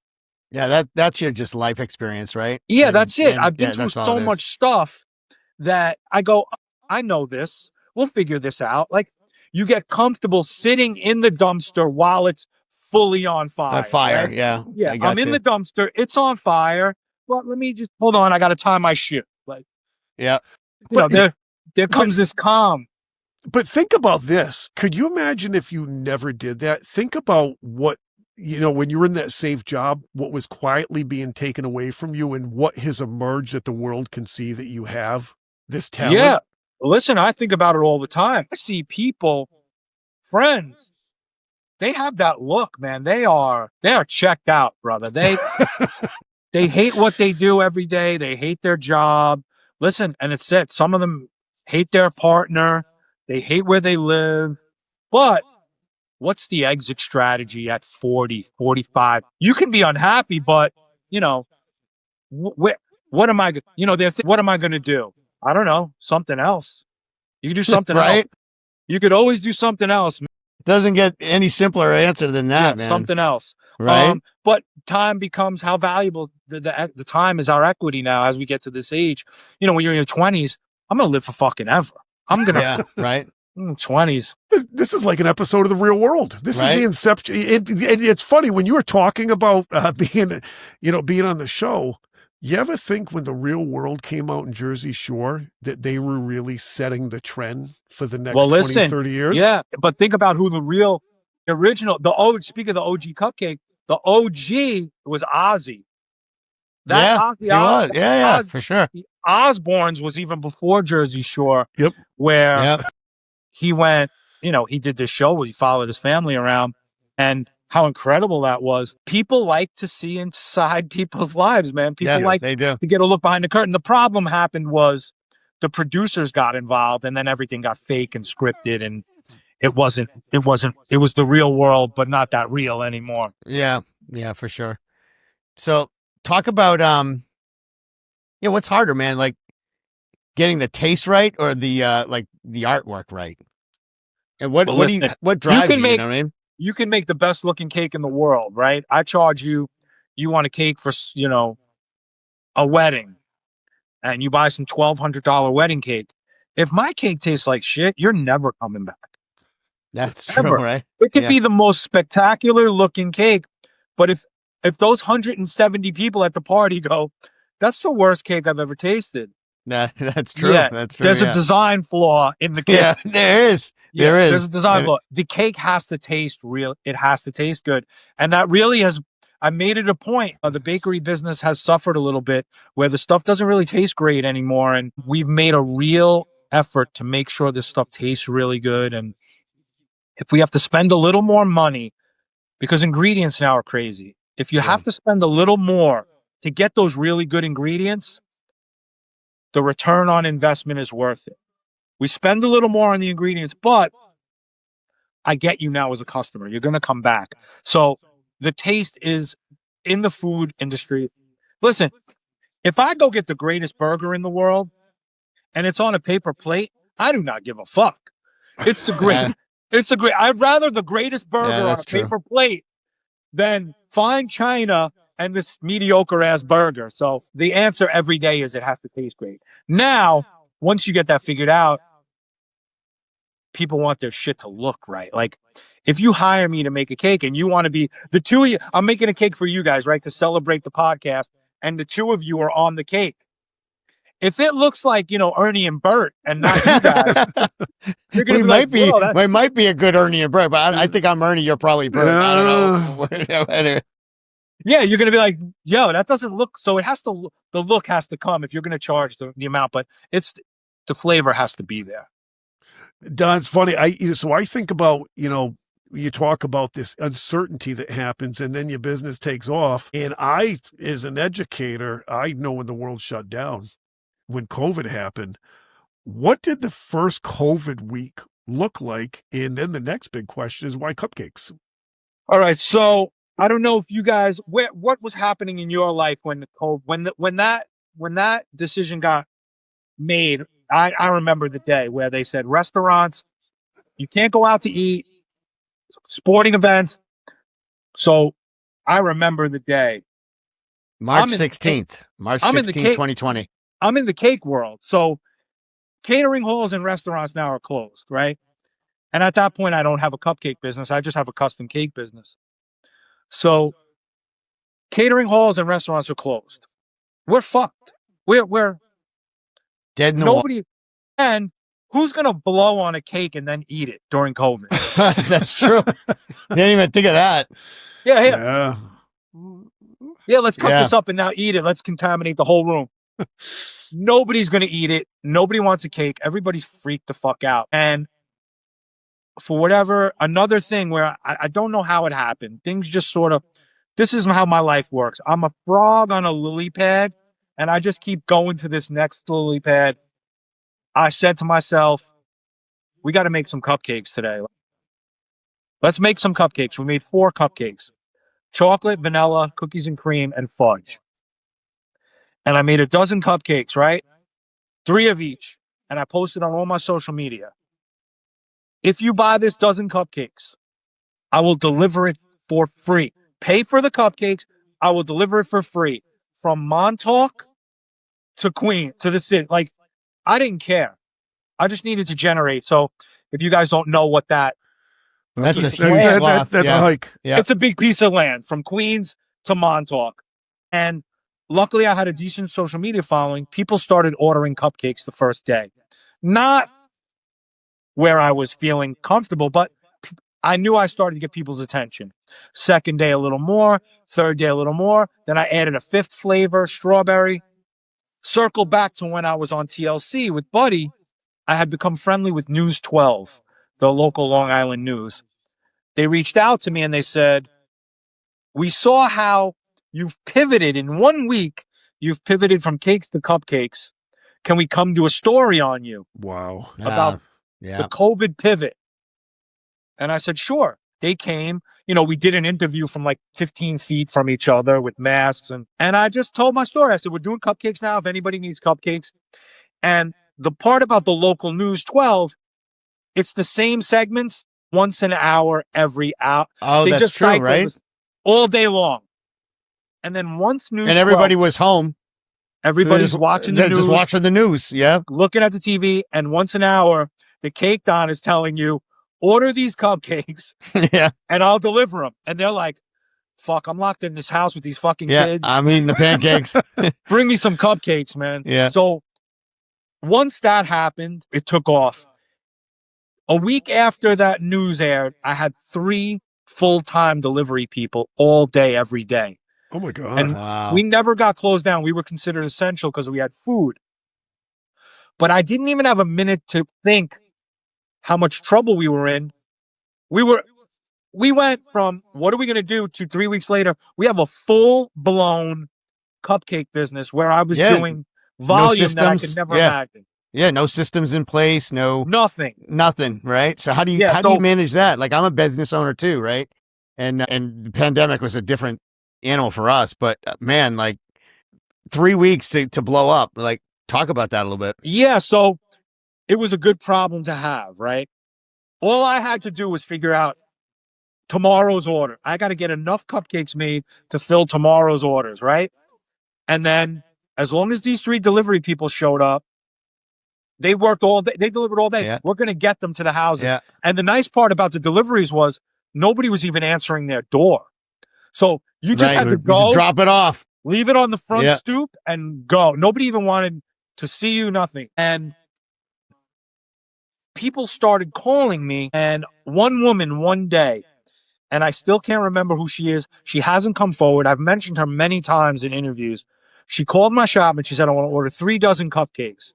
yeah, that's your just life experience, right? Yeah, that's it. I've been through so much stuff that I go, I know this. We'll figure this out. Like you get comfortable sitting in the dumpster while it's fully on fire. On fire, right? yeah. Yeah, I'm in the dumpster. It's on fire. But let me just hold on. I got to tie my shit. Like, yeah. There comes this calm. But think about this. Could you imagine if you never did that? Think about what, when you're in that safe job, what was quietly being taken away from you and what has emerged that the world can see that you have this talent. Yeah. Listen, I think about it all the time. I see people, friends, they have that look, man. They are checked out, brother. They hate what they do every day. They hate their job. Listen, and it's it. Some of them hate their partner. They hate where they live. But what's the exit strategy at 40, 45? You can be unhappy, but, you know, what am I, what am I going to do? I don't know. Something else. You can do something else. Right? You could always do something else. Doesn't get any simpler answer than that, man. Something else. Right? But time becomes how valuable the time is our equity now as we get to this age. You know, when you're in your 20s, I'm going to live for fucking ever. I'm going to. Yeah, right. 20s. This is like an episode of The Real World. This Right? is the inception. It's funny when you were talking about being on the show. You ever think when The Real World came out in Jersey Shore that they were really setting the trend for the next 20, 30 years? Yeah, but think about who the original, speaking of the OG cupcake, the OG was Ozzy. He was. Yeah, for sure. Osborne's was even before Jersey Shore. Yep. Where he went, he did this show where he followed his family around, and how incredible that was. People like to see inside people's lives, man. People they do. to get a look behind the curtain. The problem happened was the producers got involved, and then everything got fake and scripted, and it was the real world, but not that real anymore. Yeah, for sure. So talk about what's harder, man? Like getting the taste right or the the artwork right? And what drives you? You know what I mean? You can make the best looking cake in the world, right? I charge you want a cake for, a wedding, and you buy some $1,200 wedding cake. If my cake tastes like shit, you're never coming back. That's true, right? It could be the most spectacular looking cake, but if those 170 people at the party go, that's the worst cake I've ever tasted. That's true. Yeah, that's true. There's a design flaw in the cake. Yeah, there is. There's a design flaw. The cake has to taste real. It has to taste good. And that really I made it a point. The bakery business has suffered a little bit where the stuff doesn't really taste great anymore. And we've made a real effort to make sure this stuff tastes really good. And if we have to spend a little more money, because ingredients now are crazy. If you have to spend a little more to get those really good ingredients, the return on investment is worth it. We spend a little more on the ingredients, but I get you now as a customer. You're going to come back. So the taste is in the food industry. Listen, if I go get the greatest burger in the world and it's on a paper plate, I do not give a fuck. It's the great. It's the great. I'd rather the greatest burger on a paper plate than fine china and this mediocre ass burger. So the answer every day is it has to taste great. Now, once you get that figured out, people want their shit to look right. Like, if you hire me to make a cake and you want to be the two of you, I'm making a cake for you guys, right? To celebrate the podcast. And the two of you are on the cake. If it looks like, Ernie and Bert and not you guys, you're going to be we might be a good Ernie and Bert, but I think I'm Ernie. You're probably Bert. I don't know. Yeah, you're going to be like, yo, that doesn't look, so it has to, the look has to come if you're going to charge the amount, but the flavor has to be there. Don, it's funny. I think about, you talk about this uncertainty that happens and then your business takes off. And I, as an educator, I know when the world shut down, when COVID happened, what did the first COVID week look like? And then the next big question is why cupcakes? All right. So I don't know if you guys, what was happening in your life when that decision got made. I remember the day where they said restaurants, you can't go out to eat, sporting events. So I remember the day. March 16th, 2020. I'm in the cake world. So catering halls and restaurants now are closed, right? And at that point, I don't have a cupcake business. I just have a custom cake business. So catering halls and restaurants are closed. We're fucked. We're dead in the nobody. And who's going to blow on a cake and then eat it during COVID? That's true. Didn't even think of that. Yeah. Let's cut this up and now eat it. Let's contaminate the whole room. Nobody's going to eat it. Nobody wants a cake. Everybody's freaked the fuck out. And for whatever, another thing where I don't know how it happened. Things just sort of, this is how my life works. I'm a frog on a lily pad, and I just keep going to this next lily pad. I said to myself, we got to make some cupcakes today. Let's make some cupcakes. We made 4 cupcakes: chocolate, vanilla, cookies and cream, and fudge. And I made a dozen cupcakes, right? 3 of each. And I posted on all my social media. If you buy this dozen cupcakes, I will deliver it for free. Pay for the cupcakes. I will deliver it for free from Montauk to Queen to the city. Like, I didn't care. I just needed to generate. So if you guys don't know what that, That's a piece of huge land- swath. That's yeah. a hike. Yeah. it's a big piece of land from Queens to Montauk. And luckily I had a decent social media following. People started ordering cupcakes the first day. Not where I was feeling comfortable, but I knew I started to get people's attention. Second day, a little more. Third day, a little more. Then I added a 5th flavor, strawberry. Circle back to when I was on TLC with Buddy. I had become friendly with News 12, the local Long Island news. They reached out to me and they said, we saw how you've pivoted in 1 week. You've pivoted from cakes to cupcakes. Can we come do a story on you Wow. about yeah. the COVID pivot? And I said, sure. They came, we did an interview from like 15 feet from each other with masks. And I just told my story. I said, we're doing cupcakes now. If anybody needs cupcakes. And the part about the local News 12, it's the same segments once an hour, every hour. Oh, They that's just true, cycle right? this all day long. And then once News And everybody 12, was home. everybody's So watching the they're news, just watching the news. Yeah. looking at the TV. And once an hour, the cake don is telling you, order these cupcakes yeah. and I'll deliver them. And they're like, fuck, I'm locked in this house with these fucking Yeah. kids. I'm eating the pancakes. Bring me some cupcakes, man. Yeah. So once that happened, it took off. A week after that news aired, I had 3 full-time delivery people all day, every day. Oh my God. And Wow. we never got closed down. We were considered essential because we had food. But I didn't even have a minute to think how much trouble we were in. We went from what are we going to do to 3 weeks later, we have a full-blown cupcake business where I was doing volume that I could systems. never imagine. Yeah. No systems in place. Nothing. Nothing. Right. So how do you manage that? Like, I'm a business owner too. Right. And the pandemic was a different animal for us, but man, like 3 weeks to blow up. Like, talk about that a little bit. Yeah. So it was a good problem to have, right? All I had to do was figure out tomorrow's order. I got to get enough cupcakes made to fill tomorrow's orders, right? And then as long as these 3 delivery people showed up, they worked all day. They delivered all day. Yeah. We're going to get them to the houses. Yeah. And the nice part about the deliveries was nobody was even answering their door. So you just had to You go, just drop it off. leave it on the front Yeah. stoop and go. Nobody even wanted to see you, nothing. And people started calling me, and one woman one day, and I still can't remember who she is. She hasn't come forward. I've mentioned her many times in interviews. She called my shop and she said, I want to order 3 dozen cupcakes.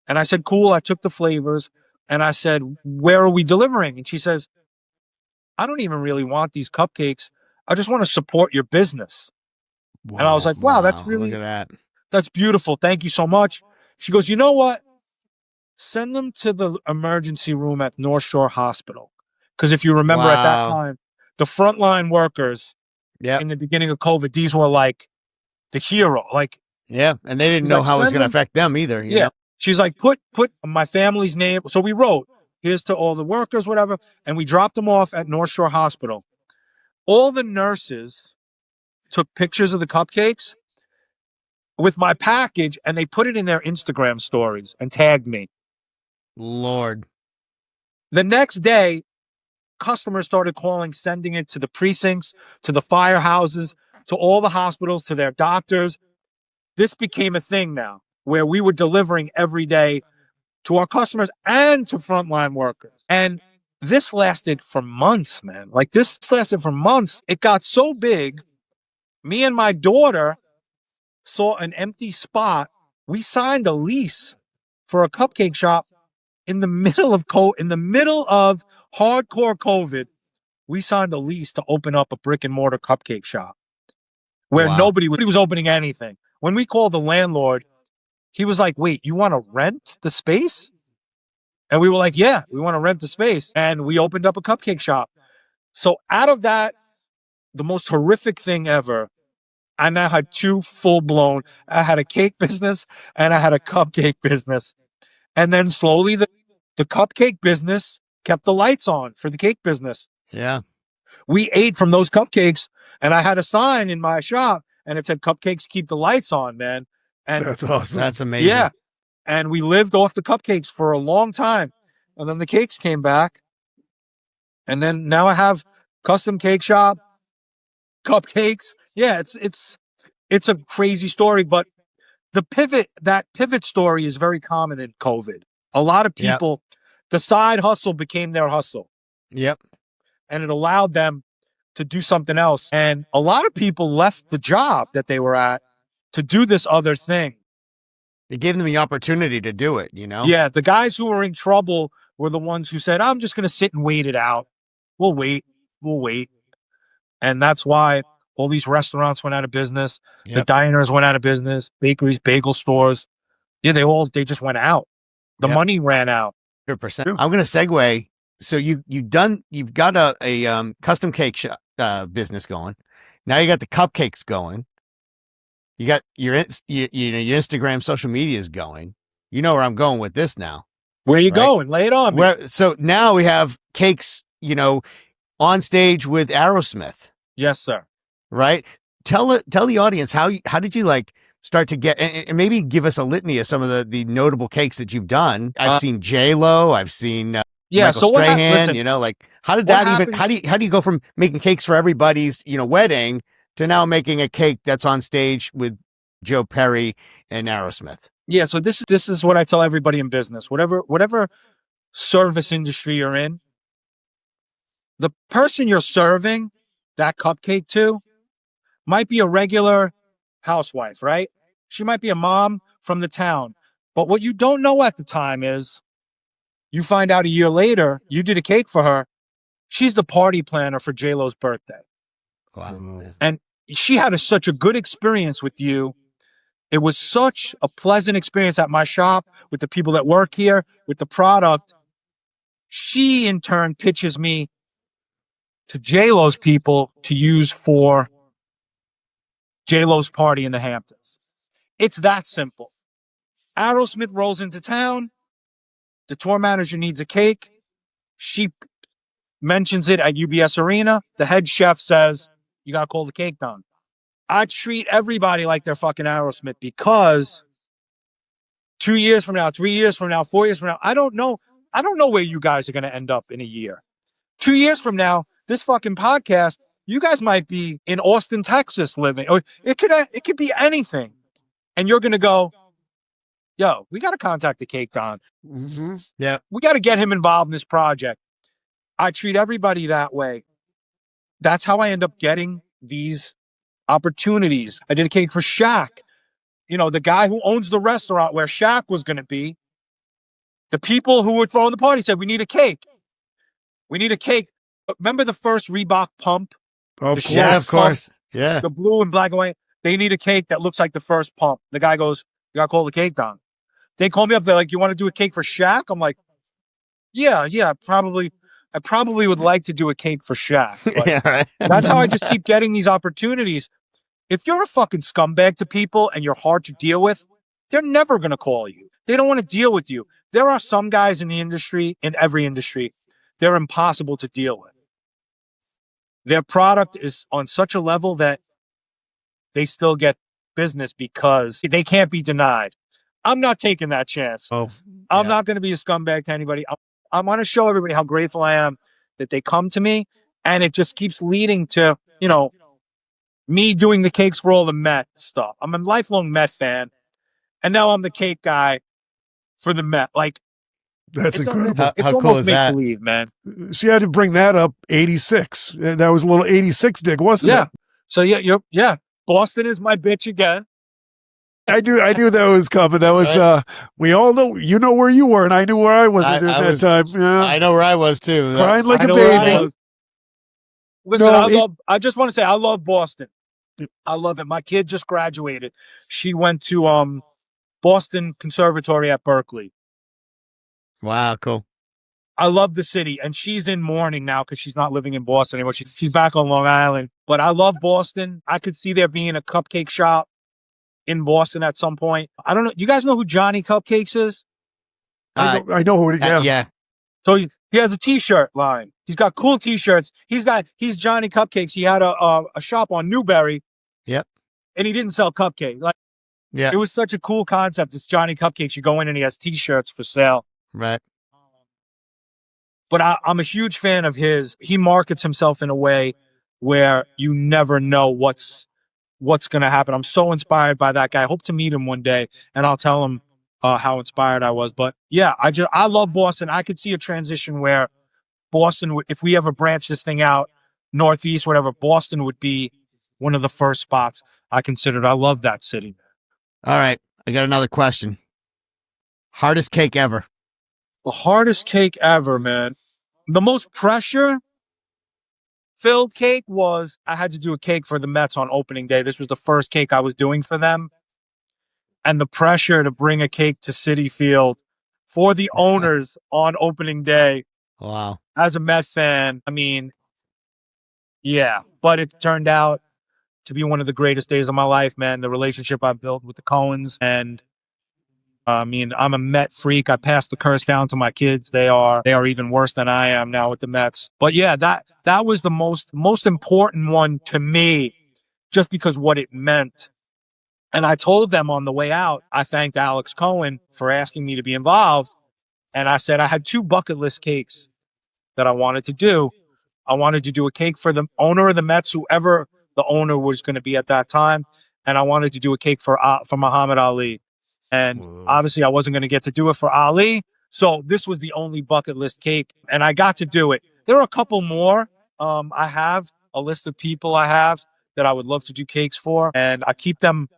And I said, cool. I took the flavors and I said, where are we delivering? And she says, I don't even really want these cupcakes. I just want to support your business. Wow. And I was like, wow, that's really, look at that. that's beautiful. Thank you so much. She goes, you know what? Send them to the emergency room at North Shore Hospital. Because if you remember at that Wow. time, the frontline workers Yep. in the beginning of COVID, these were like the hero. Like, Yeah. And they didn't know like, how it was send going to them- affect them either. You yeah. know? She's like, put my family's name. So we wrote, here's to all the workers, whatever. And we dropped them off at North Shore Hospital. All the nurses took pictures of the cupcakes with my package and they put it in their Instagram stories and tagged me. Lord. The next day, customers started calling, sending it to the precincts, to the firehouses, to all the hospitals, to their doctors. This became a thing now where we were delivering every day to our customers and to frontline workers. And this lasted for months, man. Like this lasted for months. It got so big. Me and my daughter saw an empty spot. We signed a lease for a cupcake shop in the middle of hardcore COVID, we signed a lease to open up a brick and mortar cupcake shop where Wow. nobody was opening anything. When we called the landlord, he was like, wait, you want to rent the space? And we were like, yeah, we want to rent the space. And we opened up a cupcake shop. So out of that, the most horrific thing ever, I now had two full-blown, I had a cake business and I had a cupcake business. And then slowly the cupcake business kept the lights on for the cake business. Yeah. We ate from those cupcakes, and I had a sign in my shop and it said cupcakes keep the lights on, man. And That's awesome. That's amazing. yeah. And we lived off the cupcakes for a long time. And then the cakes came back. And then now I have custom cake shop, cupcakes. Yeah, it's a crazy story, but that pivot story is very common in COVID. A lot of Yep. people, the side hustle became their hustle, Yep. and it allowed them to do something else. And a lot of people left the job that they were at to do this other thing. It gave them the opportunity to do it, you know? Yeah, the guys who were in trouble were the ones who said, I'm just going to sit and wait it out. We'll wait. And that's why all these restaurants went out of business. The Yep. diners went out of business, bakeries, bagel stores. Yeah, they just went out. The Yep. money ran out. 100%. I'm going to segue. So you've got a custom cake business going. Now you got the cupcakes going. You got your Instagram social media is going. You know where I'm going with this now. Where you Right. going? Lay it on me. So now we have cakes, on stage with Aerosmith, Yes, sir. right? Tell the audience how did you start to get, and maybe give us a litany of some of the notable cakes that you've done. I've seen J-Lo, I've seen Yeah. Michael So what Strahan, listen, how did what that even, happens- how do you go from making cakes for everybody's, wedding to now making a cake that's on stage with Joe Perry and Aerosmith? yeah. So this is what I tell everybody in business. Whatever service industry you're in, the person you're serving that cupcake to might be a regular housewife, right? She might be a mom from the town. But what you don't know at the time is you find out a year later, you did a cake for her. She's the party planner for J-Lo's birthday. Wow. And she had such a good experience with you. It was such a pleasant experience at my shop with the people that work here, with the product. She, in turn, pitches me to J-Lo's people to use for J-Lo's party in the Hamptons. It's that simple. Aerosmith rolls into town. The tour manager needs a cake. She mentions it at UBS Arena. The head chef says, you got to call the cake done. I treat everybody like they're fucking Aerosmith because 2 years from now, 3 years from now, 4 years from now, I don't know where you guys are going to end up in a year. 2 years from now, this fucking podcast, you guys might be in Austin, Texas living, or it could be anything. And you're going to go, yo, we got to contact the Cake Don. Mm-hmm. Yeah. We got to get him involved in this project. I treat everybody that way. That's how I end up getting these opportunities. I did a cake for Shaq. The guy who owns the restaurant where Shaq was going to be. The people who were throwing the party said, we need a cake. We need a cake. Remember the first Reebok pump? Of The course. Yeah, of Shaq course. Yeah. The blue and black and white. They need a cake that looks like the first pump. The guy goes, you got to call the Cake Don. They call me up. They're like, you want to do a cake for Shaq? I'm like, yeah, probably. I probably would like to do a cake for Shaq. But Yeah, right. that's how I just keep getting these opportunities. If you're a fucking scumbag to people and you're hard to deal with, they're never going to call you. They don't want to deal with you. There are some guys in the industry, in every industry, they're impossible to deal with. Their product is on such a level that they still get business because they can't be denied. I'm not taking that chance. Oh, I'm Yeah. not going to be a scumbag to anybody. I'm going to show everybody how grateful I am that they come to me, and it just keeps leading to, me doing the cakes for all the Met stuff. I'm a lifelong Met fan, and now I'm the cake guy for the Met. Like, that's it's incredible. It's How cool almost is make that? believe, man. So you had to bring that up. 86. That was a little 86 dig, wasn't Yeah. it? So yeah, Boston is my bitch again. I knew that was coming. That was Right. we all know, you know where you were, and I knew where I was at that time. Yeah. I know where I was too. Crying like I a know where I baby. was. Listen, No, I just want to say I love Boston. I love it. My kid just graduated. She went to Boston Conservatory at Berkeley. Wow, cool. I love the city, and she's in mourning now because she's not living in Boston anymore. She's back on Long Island. But I love Boston. I could see there being a cupcake shop in Boston at some point. I don't know. You guys know who Johnny Cupcakes is? I know who it is. Yeah. Yeah. So he has a T-shirt line. He's got cool T-shirts. He's Johnny Cupcakes. He had a shop on Newberry. Yep. And he didn't sell cupcakes. Like, Yeah. it was such a cool concept. It's Johnny Cupcakes. You go in and he has T-shirts for sale. Right. But I'm a huge fan of his. He markets himself in a way where you never know what's going to happen. I'm so inspired by that guy. I hope to meet him one day, and I'll tell him how inspired I was. But yeah, I love Boston. I could see a transition where Boston, if we ever branch this thing out northeast, whatever, Boston would be one of the first spots I considered. I love that city. All right. I got another question. Hardest cake ever. The hardest cake ever, man. The most pressure filled cake was I had to do a cake for the Mets on opening day. This was the first cake I was doing for them. And the pressure to bring a cake to Citi Field for the owners on opening day Wow. as a Met fan. I mean, yeah, but it turned out to be one of the greatest days of my life, man. The relationship I built with the Cohens, and I mean, I'm a Met freak. I passed the curse down to my kids. They are even worse than I am now with the Mets. But yeah, that was the most important one to me, just because what it meant. And I told them on the way out, I thanked Alex Cohen for asking me to be involved. And I said I had 2 bucket list cakes that I wanted to do. I wanted to do a cake for the owner of the Mets, whoever the owner was going to be at that time, and I wanted to do a cake for Muhammad Ali. And obviously, I wasn't going to get to do it for Ali, so this was the only bucket list cake, and I got to do it. There are a couple more. I have a list of people I have that I would love to do cakes for, and I keep them.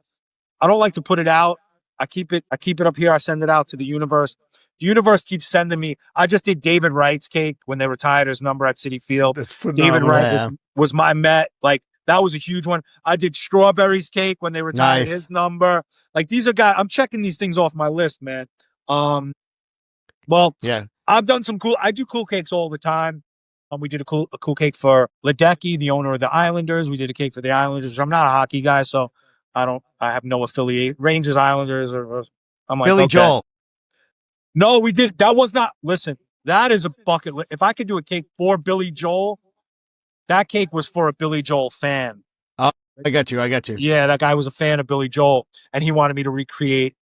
I don't like to put it out. I keep it up here. I send it out to the universe. The universe keeps sending me. I just did David Wright's cake when they retired his number at Citi Field. That's phenomenal. David Wright was my Met. Like, that was a huge one. I did Strawberry's cake when they retired his number. Like, these are guys. I'm checking these things off my list, man. Well, Yeah. I've done some cool. I do cool cakes all the time. We did a cool cake for Ledecky, the owner of the Islanders. We did a cake for the Islanders. I'm not a hockey guy, so I have no affiliate. Rangers, Islanders, or I'm like Billy okay. Joel. No, we did. That was not. Listen, that is a bucket list. If I could do a cake for Billy Joel, that cake was for a Billy Joel fan. Oh, I got you. Yeah, that guy was a fan of Billy Joel, and he wanted me to recreate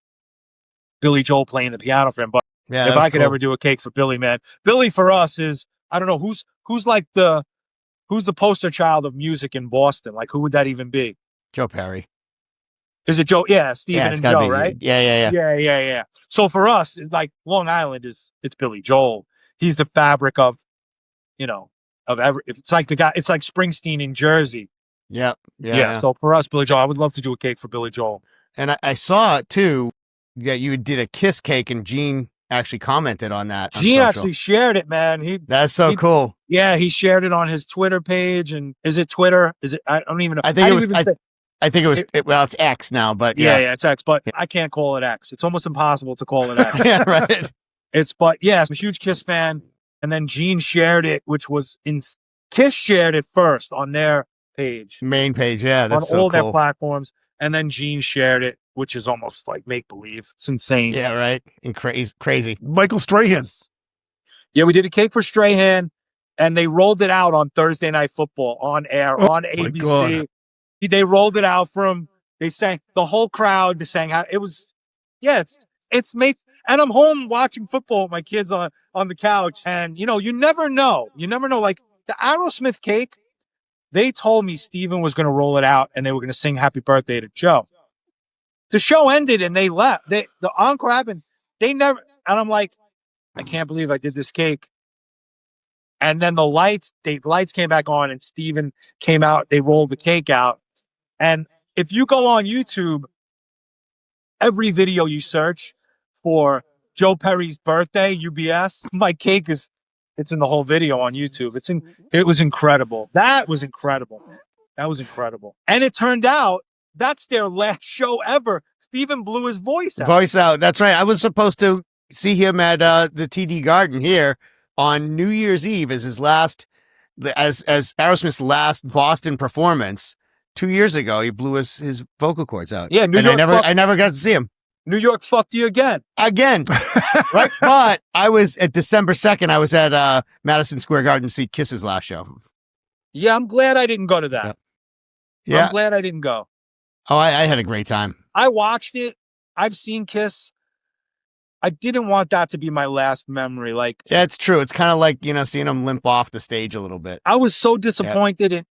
Billy Joel playing the piano for him. But Yeah, if I could ever do a cake for Billy, man, Billy for us is, I don't know who's the poster child of music in Boston. Like, who would that even be? Joe Perry. Is it Joe? Yeah, Steven and Joe, right? Yeah. So for us, like, Long Island it's Billy Joel. He's the fabric of every. It's like the guy. It's like Springsteen in Jersey. Yeah. So for us, Billy Joel, I would love to do a cake for Billy Joel. And I saw it too. Yeah, you did a kiss cake, and Gene actually commented on that. Gene actually shared it, man. That's so cool. Yeah, he shared it on his Twitter page. And is it Twitter? Is it? I don't even know. I think it was. Well, it's X now, but yeah, it's X. But I can't call it X. It's almost impossible to call it X. Yeah, right. I'm a huge Kiss fan. And then Gene shared it, which was Kiss shared it first on their page, main page. Yeah, that's on all so cool. their platforms. And then Gene shared it, which is almost like make believe. It's insane. Yeah, right. And crazy. Michael Strahan. Yeah, we did a cake for Strahan, and they rolled it out on Thursday Night Football on air on ABC. God. They rolled it out they sang, the whole crowd, they sang how it was. Yeah, it's made. And I'm home watching football with my kids on the couch. And, you never know. Like, the Aerosmith cake, they told me Steven was going to roll it out and they were going to sing Happy Birthday to Joe. The show ended and they left. The encore happened. They never. And I'm like, I can't believe I did this cake. And then the lights came back on and Steven came out. They rolled the cake out. And if you go on YouTube, every video you search for Joe Perry's birthday, UBS, my cake it's in the whole video on YouTube. It was incredible. That was incredible, man. That was incredible. And it turned out that's their last show ever. Steven blew his voice out. Voice out. That's right. I was supposed to see him at the TD Garden here on New Year's Eve as his last, as Aerosmith's last Boston performance 2 years ago. He blew his vocal cords out. Yeah, I never got to see him. New York fucked you again. Right? But I was at December 2nd. I was at Madison Square Garden to see Kiss's last show. Yeah, I'm glad I didn't go to that. Yeah. I'm glad I didn't go. Oh, I had a great time. I watched it. I've seen Kiss. I didn't want that to be my last memory. Like, yeah, it's true. It's kind of like, seeing him limp off the stage a little bit. I was so disappointed. And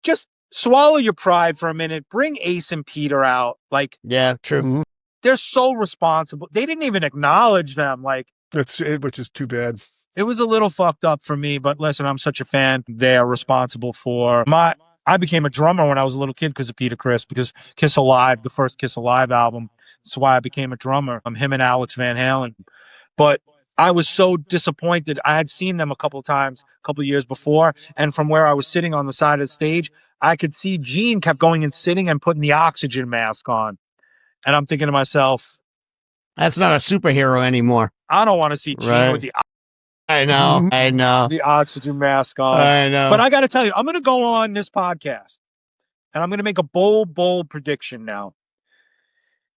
just swallow your pride for a minute. Bring Ace and Peter out. Like, yeah, true. They're so responsible. They didn't even acknowledge them. Like, which is too bad. It was a little fucked up for me, but listen, I'm such a fan. They're responsible for I became a drummer when I was a little kid because of Peter Criss, because Kiss Alive, the first Kiss Alive album. That's why I became a drummer. I'm him and Alex Van Halen. But I was so disappointed. I had seen them a couple of times, a couple of years before. And from where I was sitting on the side of the stage, I could see Gene kept going and sitting and putting the oxygen mask on. And I'm thinking to myself, that's not a superhero anymore. I don't want to see Gene with the I know. the oxygen mask on. I know. But I got to tell you, I'm going to go on this podcast and I'm going to make a bold prediction now.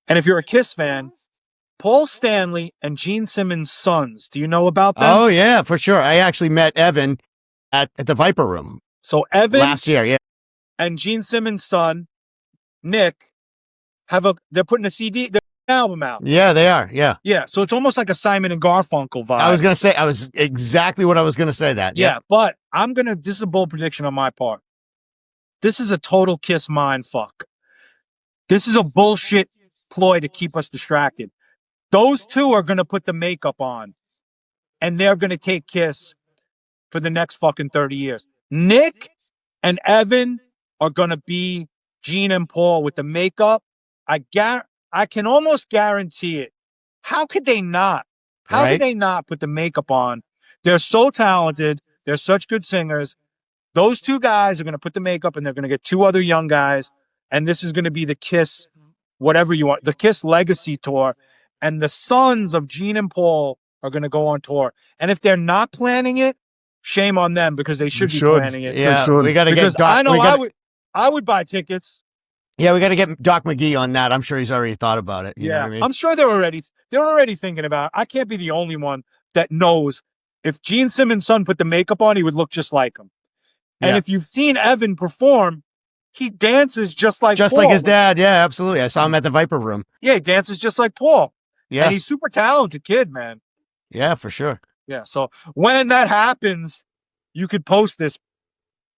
And if you're a Kiss fan, Paul Stanley and Gene Simmons' sons, do you know about them? Oh, yeah, for sure. I actually met Evan at the Viper Room. So Evan last year, yeah. And Gene Simmons' son, Nick, they're putting a CD, album out. Yeah, they are. Yeah. Yeah. So it's almost like a Simon and Garfunkel vibe. I was exactly what I was going to say that. Yeah. But this is a bold prediction on my part. This is a total Kiss mind fuck. This is a bullshit ploy to keep us distracted. Those two are going to put the makeup on and they're going to take Kiss for the next fucking 30 years. Nick and Evan are going to be Gene and Paul with the makeup. I can almost guarantee it. How could they not? How could they not put the makeup on? They're so talented. They're such good singers. Those two guys are going to put the makeup and they're going to get two other young guys. And this is going to be the Kiss, whatever you want, the Kiss Legacy Tour. And the sons of Gene and Paul are going to go on tour. And if they're not planning it, shame on them because they should be planning it. Yeah, we got to get Doc. I would buy tickets. Yeah, we got to get Doc McGee on that. I'm sure he's already thought about it. You know what I mean? I'm sure they're already thinking about it. I can't be the only one that knows if Gene Simmons' son put the makeup on, he would look just like him. And if you've seen Evan perform, he dances just like Paul. Like his dad. Yeah, absolutely. I saw him at the Viper Room. Yeah, he dances just like Paul. Yeah. And he's super talented kid, man. Yeah, for sure. Yeah. So when that happens, you could post this.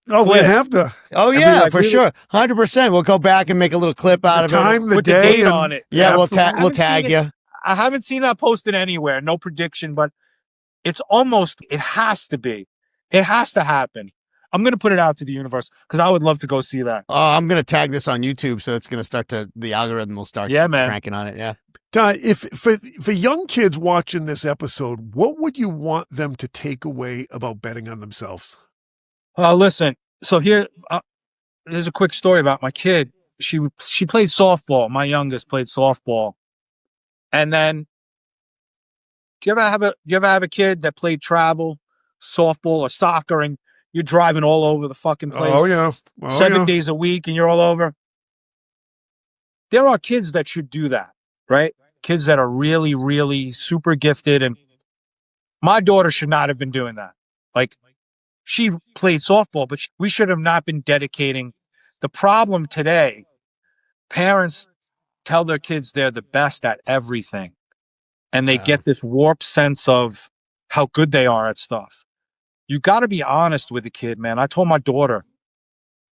Oh, we'd have to. Oh, yeah, for sure. 100%. We'll go back and make a little clip out of it. With the date on it. Yeah, we'll tag you. I haven't seen that posted anywhere. No prediction, but it has to be. It has to happen. I'm going to put it out to the universe because I would love to go see that. Oh, I'm going to tag this on YouTube, so it's going to start the algorithm will start cranking on it. Yeah. If for young kids watching this episode, what would you want them to take away about betting on themselves? Listen. So here's a quick story about my kid. She played softball. My youngest played softball, and then do you ever have a kid that played travel softball or soccer and you're driving all over the fucking place? Oh yeah, 7 days a week and you're all over. There are kids that should do that, right? Kids that are really, really super gifted, and my daughter should not have been doing that. Like, she played softball, but we should have not been dedicating. The problem today, parents tell their kids they're the best at everything. And they get this warped sense of how good they are at stuff. You got to be honest with the kid, man. I told my daughter,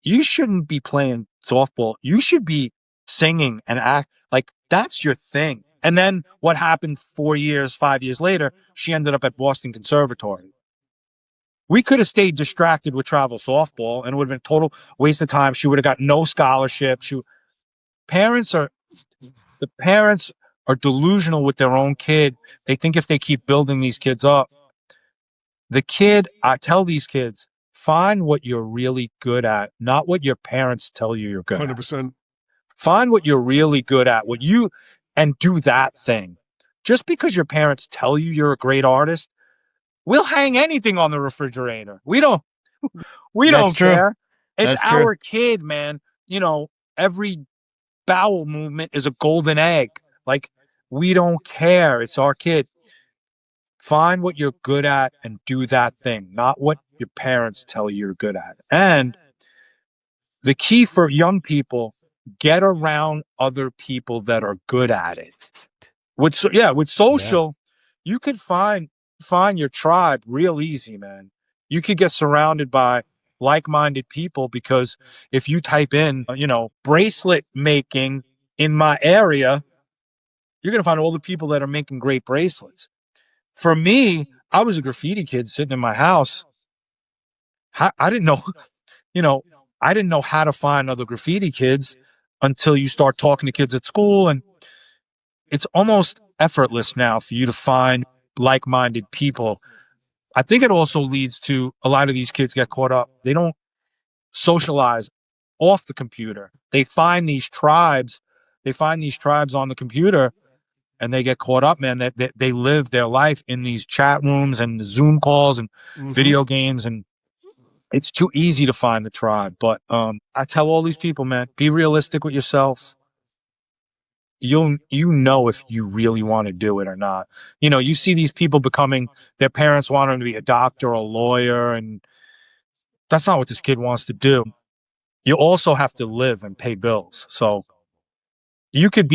you shouldn't be playing softball. You should be singing and act like that's your thing. And then what happened 5 years later, she ended up at Boston Conservatory. We could have stayed distracted with travel softball and it would have been a total waste of time. She would have got no scholarship. Parents are The parents are delusional with their own kid. They think if they keep building these kids up, the kid, I tell these kids, find what you're really good at, not what your parents tell you you're good at. 100%. Find what you're really good at, and do that thing. Just because your parents tell you you're a great artist, we'll hang anything on the refrigerator. We don't That's true. care. It's That's true. our kid, man. Every bowel movement is a golden egg. Like, we don't care. It's our kid. Find what you're good at and do that thing, not what your parents tell you you're good at. And the key for young people, get around other people that are good at it. With social, you could find your tribe real easy, man. You could get surrounded by like-minded people, because if you type in, bracelet making in my area, you're going to find all the people that are making great bracelets. For me, I was a graffiti kid sitting in my house. I didn't know, I didn't know how to find other graffiti kids until you start talking to kids at school. And it's almost effortless now for you to find like-minded people. I think it also leads to a lot of these kids get caught up. They don't socialize off the computer. They find these tribes on the computer, and they get caught up, man. That they live their life in these chat rooms and Zoom calls and video games, and it's too easy to find the tribe. But I tell all these people, man, be realistic with yourself. You know if you really want to do it or not. You see these people their parents want them to be a doctor or a lawyer, and that's not what this kid wants to do. You also have to live and pay bills. So you could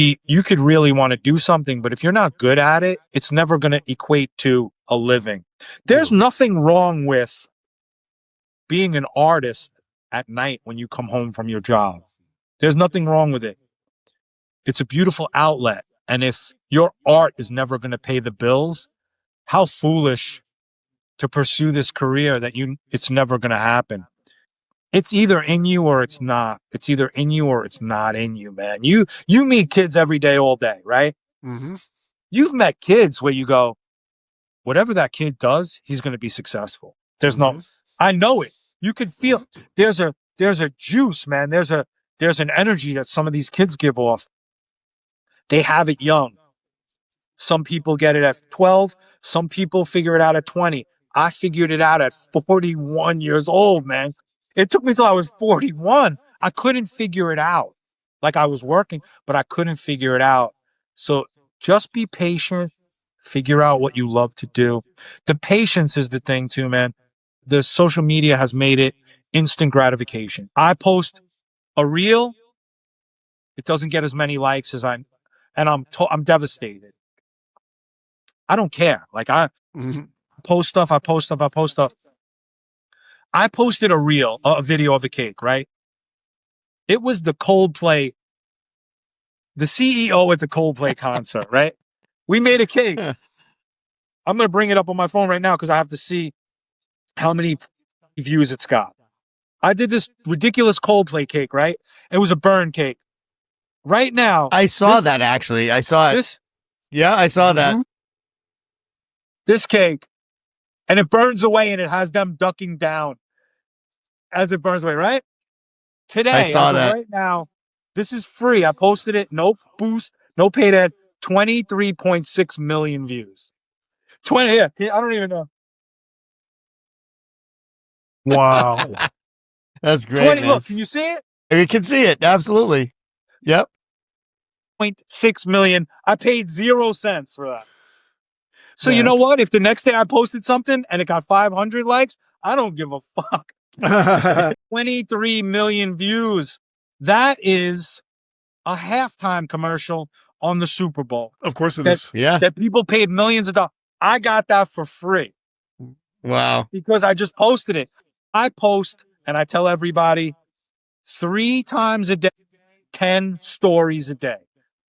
really want to do something, but if you're not good at it, it's never going to equate to a living. There's nothing wrong with being an artist at night when you come home from your job. There's nothing wrong with it. It's a beautiful outlet. And if your art is never going to pay the bills, how foolish to pursue this career that it's never going to happen. It's either in you or it's not. It's either in you or it's not in you, man. You meet kids every day, all day, right? Mm-hmm. You've met kids where you go, whatever that kid does, he's going to be successful. I know it. You can feel there's a juice, man. There's an energy that some of these kids give off. They have it young. Some people get it at 12. Some people figure it out at 20. I figured it out at 41 years old, man. It took me till I was 41. I couldn't figure it out. Like, I was working, but I couldn't figure it out. So just be patient. Figure out what you love to do. The patience is the thing too, man. The social media has made it instant gratification. I post a reel. It doesn't get as many likes as I'm devastated. I don't care. Like, I post stuff. I posted a reel, a video of a cake, right? It was the CEO at the Coldplay concert, right? We made a cake. I'm going to bring it up on my phone right now because I have to see how many views it's got. I did this ridiculous Coldplay cake, right? It was a burn cake. Right now. I saw that, actually. I saw it. I saw that. This cake. And it burns away, and it has them ducking down as it burns away, right? Today, I saw that. Right now, this is free. I posted it. No boost, no paid ad. 23.6 million views. I don't even know. Wow. That's great, man. Look, can you see it? You can see it. Absolutely. Yep. 0.6 million. I paid 0 cents for that. So you know what? If the next day I posted something and it got 500 likes, I don't give a fuck. 23 million views. That is a halftime commercial on the Super Bowl. Of course it is. Yeah. That people paid millions of dollars. I got that for free. Wow. Because I just posted it. I post and I tell everybody 3 times a day, 10 stories a day.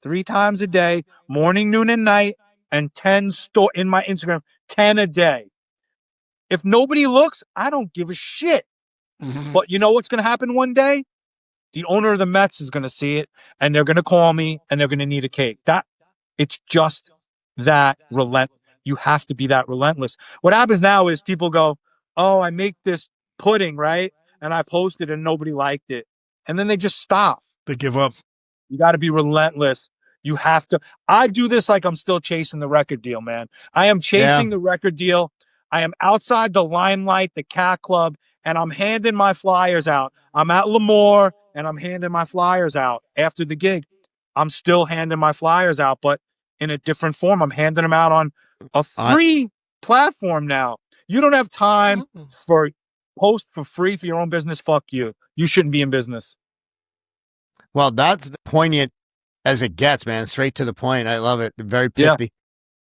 3 times a day, morning, noon, and night, and 10 in my Instagram, 10 a day. If nobody looks, I don't give a shit. But you know what's going to happen one day? The owner of the Mets is going to see it, and they're going to call me, and they're going to need a cake. It's just that you have to be that relentless. What happens now is people go, oh, I make this pudding, right? And I posted and nobody liked it. And then they just stop. They give up. You got to be relentless. You have to. I do this like I'm still chasing the record deal, man. I am chasing the record deal. I am outside the limelight, the Cat Club, and I'm handing my flyers out. I'm at Lemoore, and I'm handing my flyers out after the gig. I'm still handing my flyers out, but in a different form. I'm handing them out on a free platform now. You don't have time for post for free for your own business. Fuck you. You shouldn't be in business. Well, that's poignant as it gets, man. Straight to the point. I love it. Very pithy.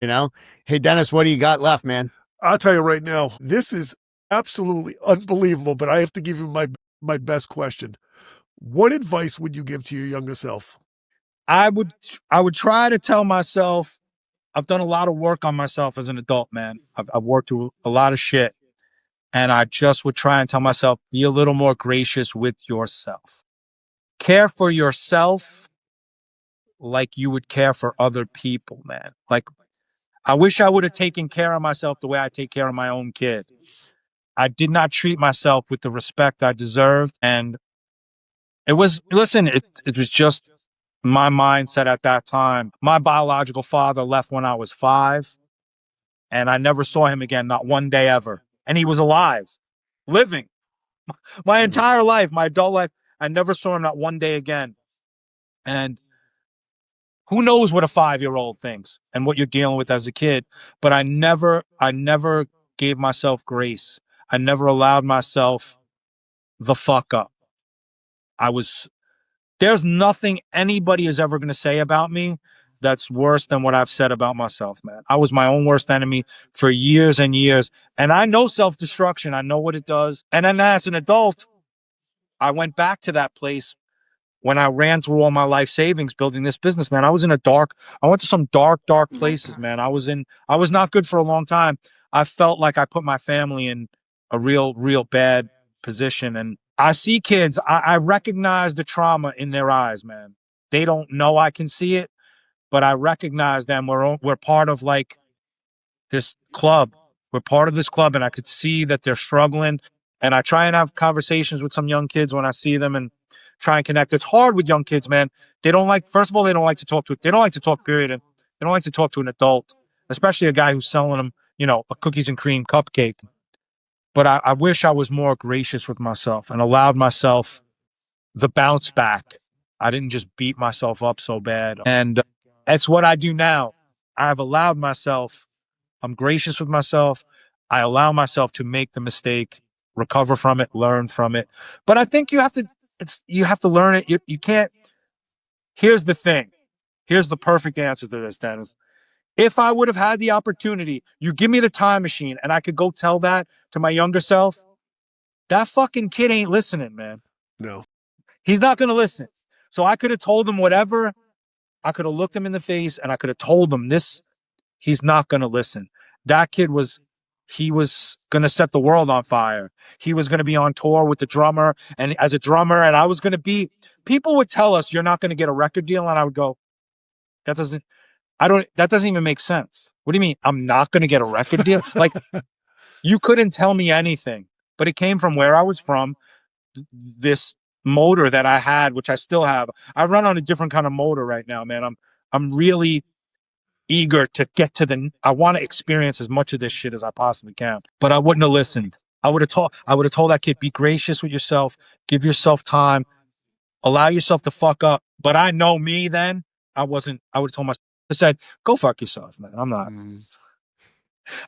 You know? Hey, Dennis, what do you got left, man? I'll tell you right now, this is absolutely unbelievable, but I have to give you my best question. What advice would you give to your younger self? I would try to tell myself, I've done a lot of work on myself as an adult, man. I've worked through a lot of shit. And I just would try and tell myself, be a little more gracious with yourself. Care for yourself like you would care for other people, man. Like, I wish I would have taken care of myself the way I take care of my own kid. I did not treat myself with the respect I deserved. And it was just my mindset at that time. My biological father left when I was 5, and I never saw him again, not one day ever. And he was alive, living. My entire life, my adult life, I never saw him not one day again. And who knows what a 5-year-old thinks and what you're dealing with as a kid. But I never gave myself grace. I never allowed myself the fuck up. There's nothing anybody is ever going to say about me that's worse than what I've said about myself, man. I was my own worst enemy for years and years. And I know self-destruction. I know what it does. And then as an adult, I went back to that place when I ran through all my life savings building this business, man. I went to some dark places, man. I was not good for a long time. I felt like I put my family in a real bad position. And I see kids, I recognize the trauma in their eyes, man. They don't know I can see it, but I recognize them. We're part of like this club. We're part of this club, and I could see that they're struggling. And I try and have conversations with some young kids when I see them and try and connect. It's hard with young kids, man. First of all, they don't like to talk, period. And they don't like to talk to an adult, especially a guy who's selling them, a cookies and cream cupcake. But I wish I was more gracious with myself and allowed myself the bounce back. I didn't just beat myself up so bad. And it's what I do now. I've allowed myself, I'm gracious with myself. I allow myself to make the mistake, recover from it, learn from it. But I think you have to learn it. You can't. Here's the thing. Here's the perfect answer to this, Dennis. If I would have had the opportunity, you give me the time machine and I could go tell that to my younger self, that fucking kid ain't listening, man. No. He's not going to listen. So I could have told him whatever. I could have looked him in the face and I could have told him this. He's not going to listen. That kid he was going to set the world on fire. He was going to be on tour with the drummer and as a drummer. And I was going to people would tell us, you're not going to get a record deal. And I would go, that doesn't even make sense. What do you mean? I'm not going to get a record deal? Like, you couldn't tell me anything, but it came from where I was from. This motor that I had, which I still have. I run on a different kind of motor right now, man. I'm really eager to get to I want to experience as much of this shit as I possibly can, but I wouldn't have listened. I would have told that kid, be gracious with yourself, give yourself time, allow yourself to fuck up. But I know me then, I would have told myself, I said, go fuck yourself, man. I'm not.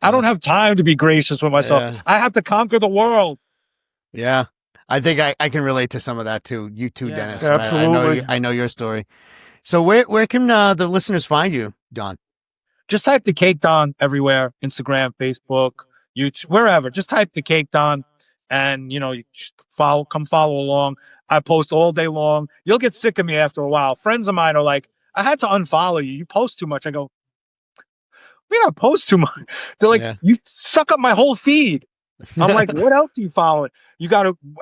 I don't have time to be gracious with myself. Yeah. I have to conquer the world. Yeah. I think I can relate to some of that too. You too, yeah, Dennis. Absolutely. I know your story. So where can the listeners find you, Don? Just type The Cake Don everywhere. Instagram, Facebook, YouTube, wherever. Just type The Cake Don and, you come follow along. I post all day long. You'll get sick of me after a while. Friends of mine are like, I had to unfollow you. You post too much. I go, we don't post too much. They're like, You suck up my whole feed. I'm like, what else do you follow?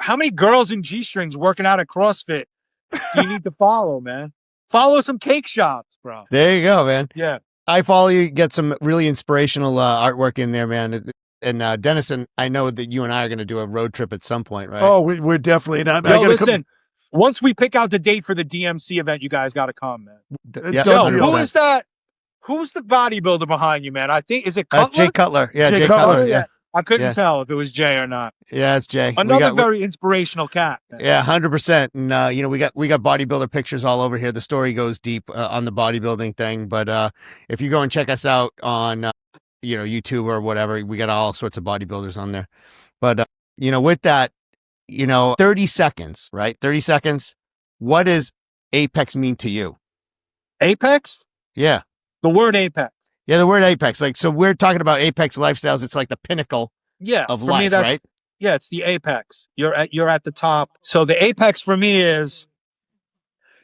How many girls in G-strings working out at CrossFit So you need to follow, man. Follow some cake shops, bro. There you go, man. Yeah. I follow you. Get some really inspirational artwork in there, man. And Dennis, and I know that you and I are going to do a road trip at some point, right? Oh, we're definitely not. Yo, listen. Once we pick out the date for the DMC event, you guys got to come, man. Yeah, Yo, 100%. who is that? Who's the bodybuilder behind you, man? I think, is it Cutler? That's Jay Cutler. Yeah, Jay Jay Cutler, Cutler. Yeah. I couldn't Yeah. tell if it was Jay or not. Yeah, it's Jay. Another very inspirational cat, man. Yeah, 100%. And we got bodybuilder pictures all over here. The story goes deep on the bodybuilding thing. But if you go and check us out on YouTube or whatever, we got all sorts of bodybuilders on there. But with that, 30 seconds, right? 30 seconds. What does Apex mean to you? Apex? Yeah. The word Apex. Yeah, the word Apex. Like, so we're talking about Apex lifestyles. It's like the pinnacle of for life, me, that's, right? Yeah, it's the apex. You're at the top. So the apex for me is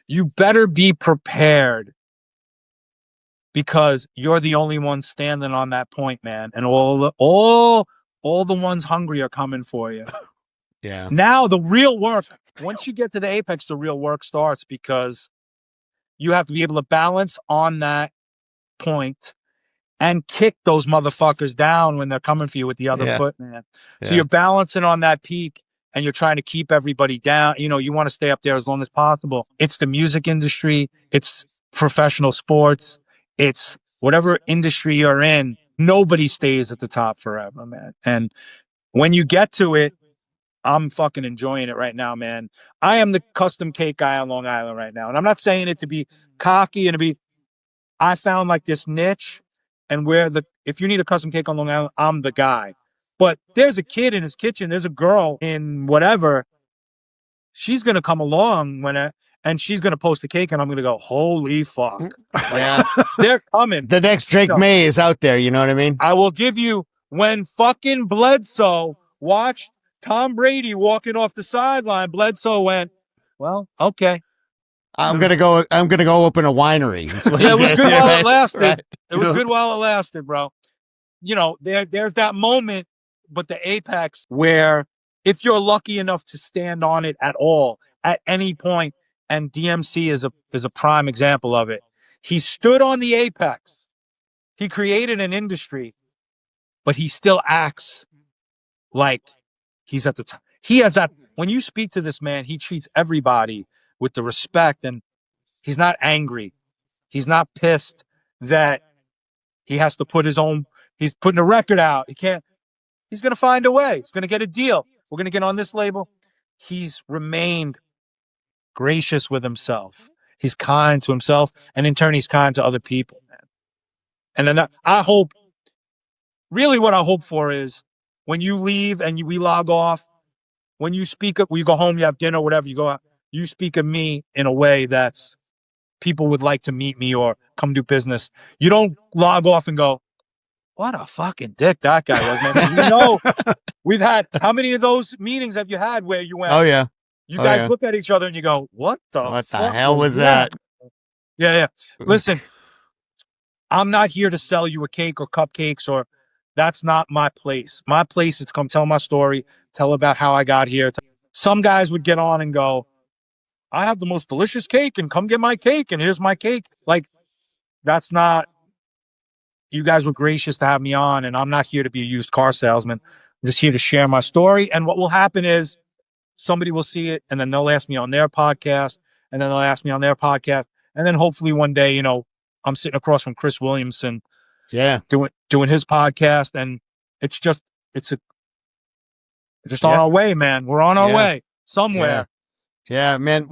you better be prepared because you're the only one standing on that point, man. And all the ones hungry are coming for you. Yeah. Now the real work, once you get to the apex, the real work starts because you have to be able to balance on that point and kick those motherfuckers down when they're coming for you with the other foot, man. So you're balancing on that peak and you're trying to keep everybody down. You want to stay up there as long as possible. It's the music industry. It's professional sports. It's whatever industry you're in. Nobody stays at the top forever, man. And when you get to it, I'm fucking enjoying it right now, man. I am the custom cake guy on Long Island right now. And I'm not saying it to be cocky and to be, I found like this niche. And if you need a custom cake on Long Island, I'm the guy. But there's a kid in his kitchen. There's a girl in whatever. She's going to come along and she's going to post a cake and I'm going to go, holy fuck. Yeah. They're coming. The next Drake May is out there. You know what I mean? I will give you when fucking Bledsoe watched Tom Brady walking off the sideline. Bledsoe went, well, okay. I'm gonna go open a winery. Yeah, it was good while it lasted. Right. It was good while it lasted, bro. There's that moment, but the apex where if you're lucky enough to stand on it at all, at any point, and DMC is a prime example of it. He stood on the apex. He created an industry, but he still acts like he's at the top. He has that. When you speak to this man, he treats everybody with the respect, and he's not angry. He's not pissed that he has to he's putting a record out. He's going to find a way. He's going to get a deal. We're going to get on this label. He's remained gracious with himself. He's kind to himself, and in turn, he's kind to other people, man. And then I hope, really what I hope for is when you leave and we log off, when you speak up, we go home, you have dinner, whatever, you go out, you speak of me in a way that's people would like to meet me or come do business. You don't log off and go, what a fucking dick that guy was, man. We've had, how many of those meetings have you had where you went, oh yeah, you guys look at each other and you go, what the hell was that? Yeah. Listen, I'm not here to sell you a cake or cupcakes that's not my place. My place is to come tell my story, tell about how I got here. Some guys would get on and go, I have the most delicious cake and come get my cake and here's my cake. Like, that's not, you guys were gracious to have me on and I'm not here to be a used car salesman. I'm just here to share my story. And what will happen is somebody will see it and then they'll ask me on their podcast and then they'll ask me on their podcast. And then hopefully one day, I'm sitting across from Chris Williamson doing his podcast. And it's just on our way, man. We're on our way somewhere. Yeah, man.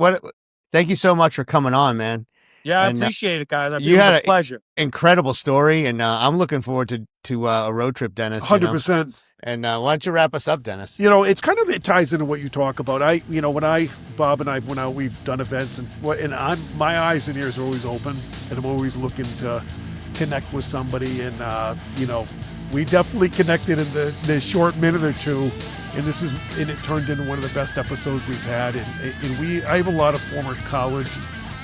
Thank you so much for coming on, man. Yeah, I appreciate it, guys. You had a pleasure. Incredible story, and I'm looking forward to a road trip, Dennis. 100%. And why don't you wrap us up, Dennis? It's kind of, it ties into what you talk about. Bob and I went out, we've done events, my eyes and ears are always open, and I'm always looking to connect with somebody, and we definitely connected in the short minute or two. And it turned into one of the best episodes we've had. I have a lot of former college,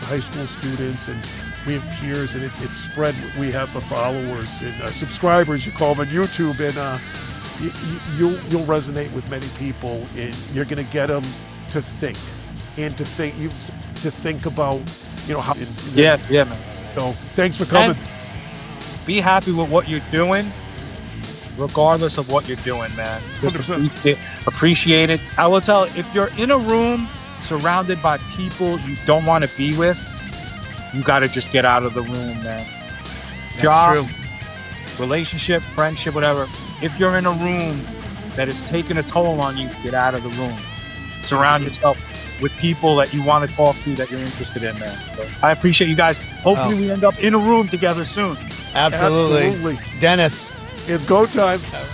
high school students, and we have peers, and it's spread. We have followers and subscribers. You call them on YouTube, and you'll resonate with many people, and you're going to get them to think, and to think. to think about, how. Yeah, man. So thanks for coming. And be happy with what you're doing, regardless of what you're doing, man. Just 100%. appreciate it. I will tell, if you're in a room surrounded by people you don't want to be with, you got to just get out of the room, man. That's Job, true. relationship, friendship, whatever. If you're in a room that is taking a toll on you, get out of the room. Surround yourself with people that you want to talk to, that you're interested in, man. So I appreciate you guys. Hopefully we end up in a room together soon. Absolutely. Dennis. It's go time. All right.